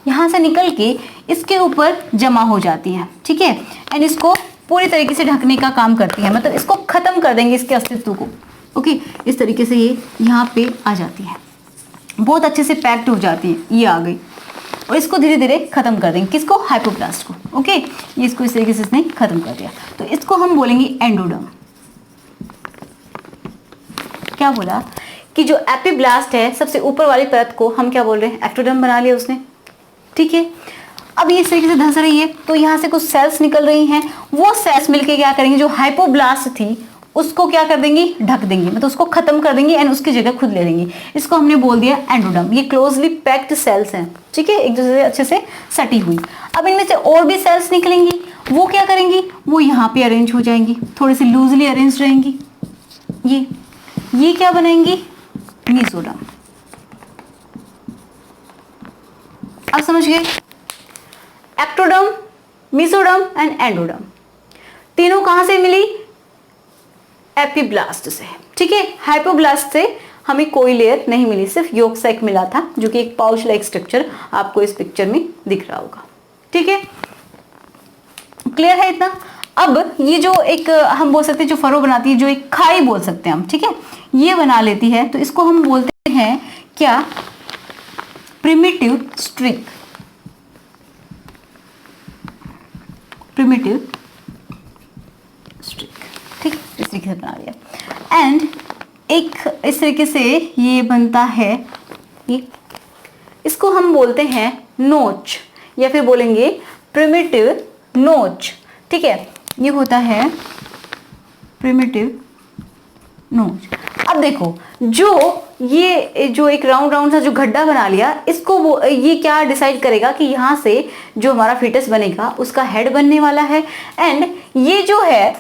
यहाँ से निकल के इसके ऊपर जमा हो जाती हैं। ठीक है, एंड इसको पूरी तरीके से ढकने का काम करती है, मतलब इसको खत्म कर देंगे, इसके अस्तित्व को। ओके, इस तरीके से ये यहाँ पे आ जाती है, बहुत अच्छे से पैक्ड हो जाती है, ये आ गई, और इसको धीरे धीरे खत्म कर देंगे। किसको? हाइपोब्लास्ट को। ओके, ये इसको इस तरीके से इसने खत्म कर दिया, तो इसको हम बोलेंगे एंडोडर्म। क्या बोला कि जो एपिब्लास्ट है, सबसे ऊपर वाली परत को हम क्या बोल रहे हैं? एक्टोडर्म बना लिया उसने। ठीक है, अब ये इस तरीके से धंस रही है, तो यहाँ से कुछ सेल्स निकल रही हैं। वो सेल्स मिलके क्या करेंगे, जो हाइपोब्लास्ट थी उसको क्या कर देंगी? ढक देंगी, मतलब उसको खत्म कर देंगी एंड उसकी जगह खुद ले लेंगी। इसको हमने बोल दिया एंडोडर्म। ये क्लोजली पैक्ड सेल्स हैं, ठीक है, एक दूसरे से अच्छे से सटी हुई। अब इनमें से और भी सेल्स निकलेंगी, वो क्या करेंगी? वो यहाँ पे अरेंज हो जाएंगी, थोड़ी सी लूजली अरेंज रहेंगी। ये क्या बनाएंगी? मेसोडर्म। अब समझ गए? एक्टोडर्म, मेसोडर्म एंड एंडोडर्म, तीनों कहां से मिली? एपिब्लास्ट से। ठीक है। हाइपोब्लास्ट से हमें कोई लेयर नहीं मिली, सिर्फ योक सैक मिला था, जो कि एक पाउच लाइक स्ट्रक्चर आपको इस पिक्चर में दिख रहा होगा। ठीक है, क्लियर है इतना। अब ये जो एक हम बोल सकते हैं जो फरो बनाती है, जो एक खाई बोल सकते हैं हम, ठीक है, ये बना लेती है, तो इसको हम बोलते हैं क्या, प्रिमिटिव स्ट्रिक, प्रिमिटिव स्ट्रिक। ठीक, इस तरीके से बना लिया। एंड एक इस तरीके से ये बनता है, ये इसको हम बोलते हैं नोच, या फिर बोलेंगे प्रिमिटिव नोच। ठीक है, ये होता है प्रिमिटिव नोच। अब देखो, ये जो एक राउंड राउंड सा जो गड्ढा बना लिया, इसको वो ये क्या डिसाइड करेगा कि यहाँ से जो हमारा फीटस बनेगा उसका हेड बनने वाला है। एंड ये जो है,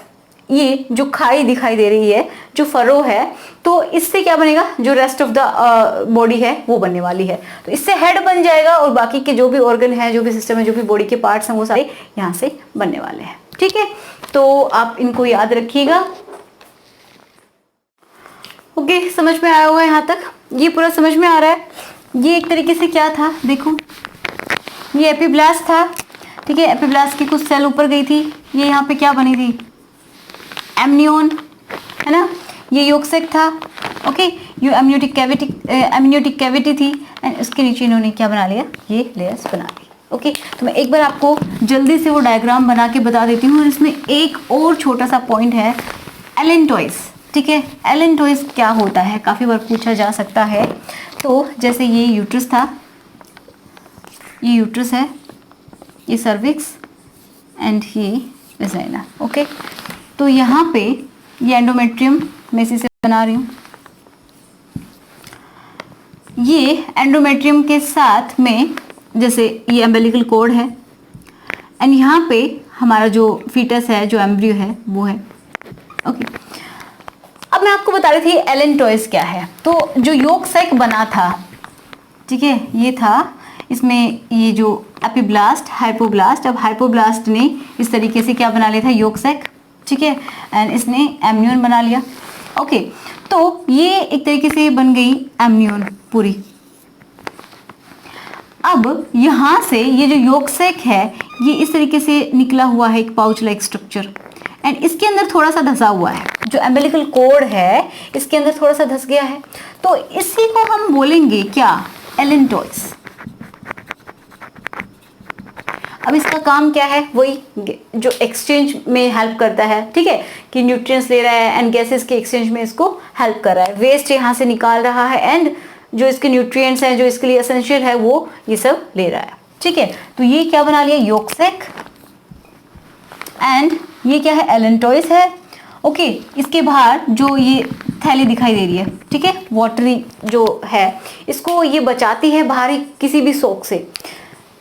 ये जो खाई दिखाई दे रही है, जो फरो है, तो इससे क्या बनेगा, जो रेस्ट ऑफ द बॉडी है वो बनने वाली है। तो इससे हेड बन जाएगा और बाकी के जो भी ऑर्गन है, जो भी सिस्टम है, जो भी बॉडी के पार्ट्स हैं, वो सारे यहाँ से बनने वाले हैं। ठीक है, तो आप इनको याद रखिएगा। ओके, समझ में आया होगा यहाँ तक, ये पूरा समझ में आ रहा है। ये एक तरीके से क्या था, देखो, ये एपिब्लास्ट था। ठीक है, एपिब्लास्ट की कुछ सेल ऊपर गई थी, ये यहाँ पे क्या बनी थी, एमनियोन, है ना, ये योक सैक था। ओके, ये एमनियोटिक कैविटी थी, एंड इसके नीचे इन्होंने क्या बना लिया, ये लेयर्स बना ली। ओके, तो मैं एक बार आपको जल्दी से वो डायग्राम बना के बता देती हूँ। इसमें एक और छोटा सा पॉइंट है, एलेंटॉइस। ठीक है, एलेंटॉइस क्या होता है, काफ़ी बार पूछा जा सकता है। तो जैसे ये यूट्रस था, ये यूट्रस है, ये सर्विक्स, एंड ये वेजाइना। ओके, तो यहाँ पे ये एंडोमेट्रियम मैं इसी से बना रही हूँ। ये एंडोमेट्रियम के साथ में जैसे ये अम्बिलिकल कॉर्ड है, एंड यहाँ पे हमारा जो फीटस है, जो एम्ब्रियो है, वो है। ओके, अब मैं आपको बता रही थी एलेंटॉइस क्या है। तो जो योक सैक बना था, ठीक है, ये था, इसमें ये जो एपिब्लास्ट, हाइपोब्लास्ट, अब हाइपोब्लास्ट ने इस तरीके से क्या बना लिया था, योक सैक। ठीक है, एंड इसने एमनियोन बना लिया। ओके, तो ये एक तरीके से बन गई एमनियोन पूरी। अब यहाँ से ये जो योक सैक है, ये इस तरीके से निकला हुआ है, एक पाउच लाइक स्ट्रक्चर, एंड इसके अंदर थोड़ा सा धंसा हुआ है, जो एम्बिलिकल कॉर्ड है इसके अंदर थोड़ा सा धंस गया है। तो इसी को हम बोलेंगे क्या, एलेंटॉइस। अब इसका काम क्या है, वही जो एक्सचेंज में हेल्प करता है। ठीक है, कि न्यूट्रिएंट्स ले रहा है एंड गैसेस के एक्सचेंज में इसको हेल्प कर रहा है, वेस्ट यहाँ से निकाल रहा है, एंड जो इसके न्यूट्रिएंट्स हैं, जो इसके लिए एसेंशियल है, वो ये सब ले रहा है। ठीक है, तो ये क्या बना लिया, योक सैक, एंड ये क्या है, एलेंटॉइस है। ओके, इसके बाहर जो ये थैली दिखाई दे रही है, ठीक है, वाटरी जो है, इसको ये बचाती है बाहरी किसी भी शॉक से।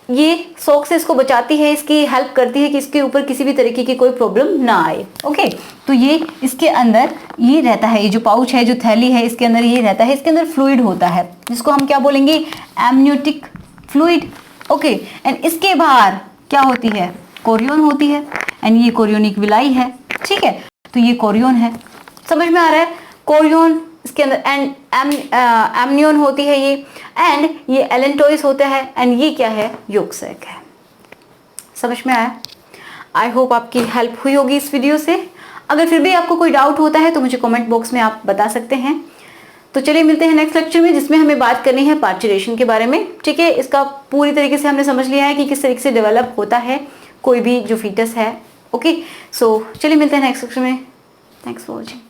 ये शॉक से इसको बचाती है, इसकी हेल्प करती है कि इसके ऊपर किसी भी तरीके की कोई प्रॉब्लम ना आए। ओके, तो ये इसके अंदर ये रहता है, ये जो पाउच है, जो थैली है, इसके अंदर ये रहता है, इसके अंदर फ्लूइड होता है, जिसको हम क्या बोलेंगे, एमनियोटिक फ्लूइड। ओके, एंड इसके बाहर क्या होती है, कोरियन होती है, एंड ये कोरियोनिक विलाई है। ठीक है, तो ये कोरियन है, समझ में आ रहा है, कोरियन, इसके अंदर एंड एमनियोन होती है ये, एंड ये एलेंटॉइस होता है, एंड ये क्या है, योक सैक है। समझ में आया? आई होप आपकी हेल्प हुई होगी इस वीडियो से। अगर फिर भी आपको कोई डाउट होता है तो मुझे कमेंट बॉक्स में आप बता सकते हैं। तो चलिए मिलते हैं नेक्स्ट लेक्चर में, जिसमें हमें बात करनी है पार्चुरेशन के बारे में। ठीक है, इसका पूरी तरीके से हमने समझ लिया है कि किस तरीके से डेवलप होता है कोई भी जो फीटस है। ओके, सो चलिए मिलते हैं नेक्स्ट लेक्चर में। Thanks for watching.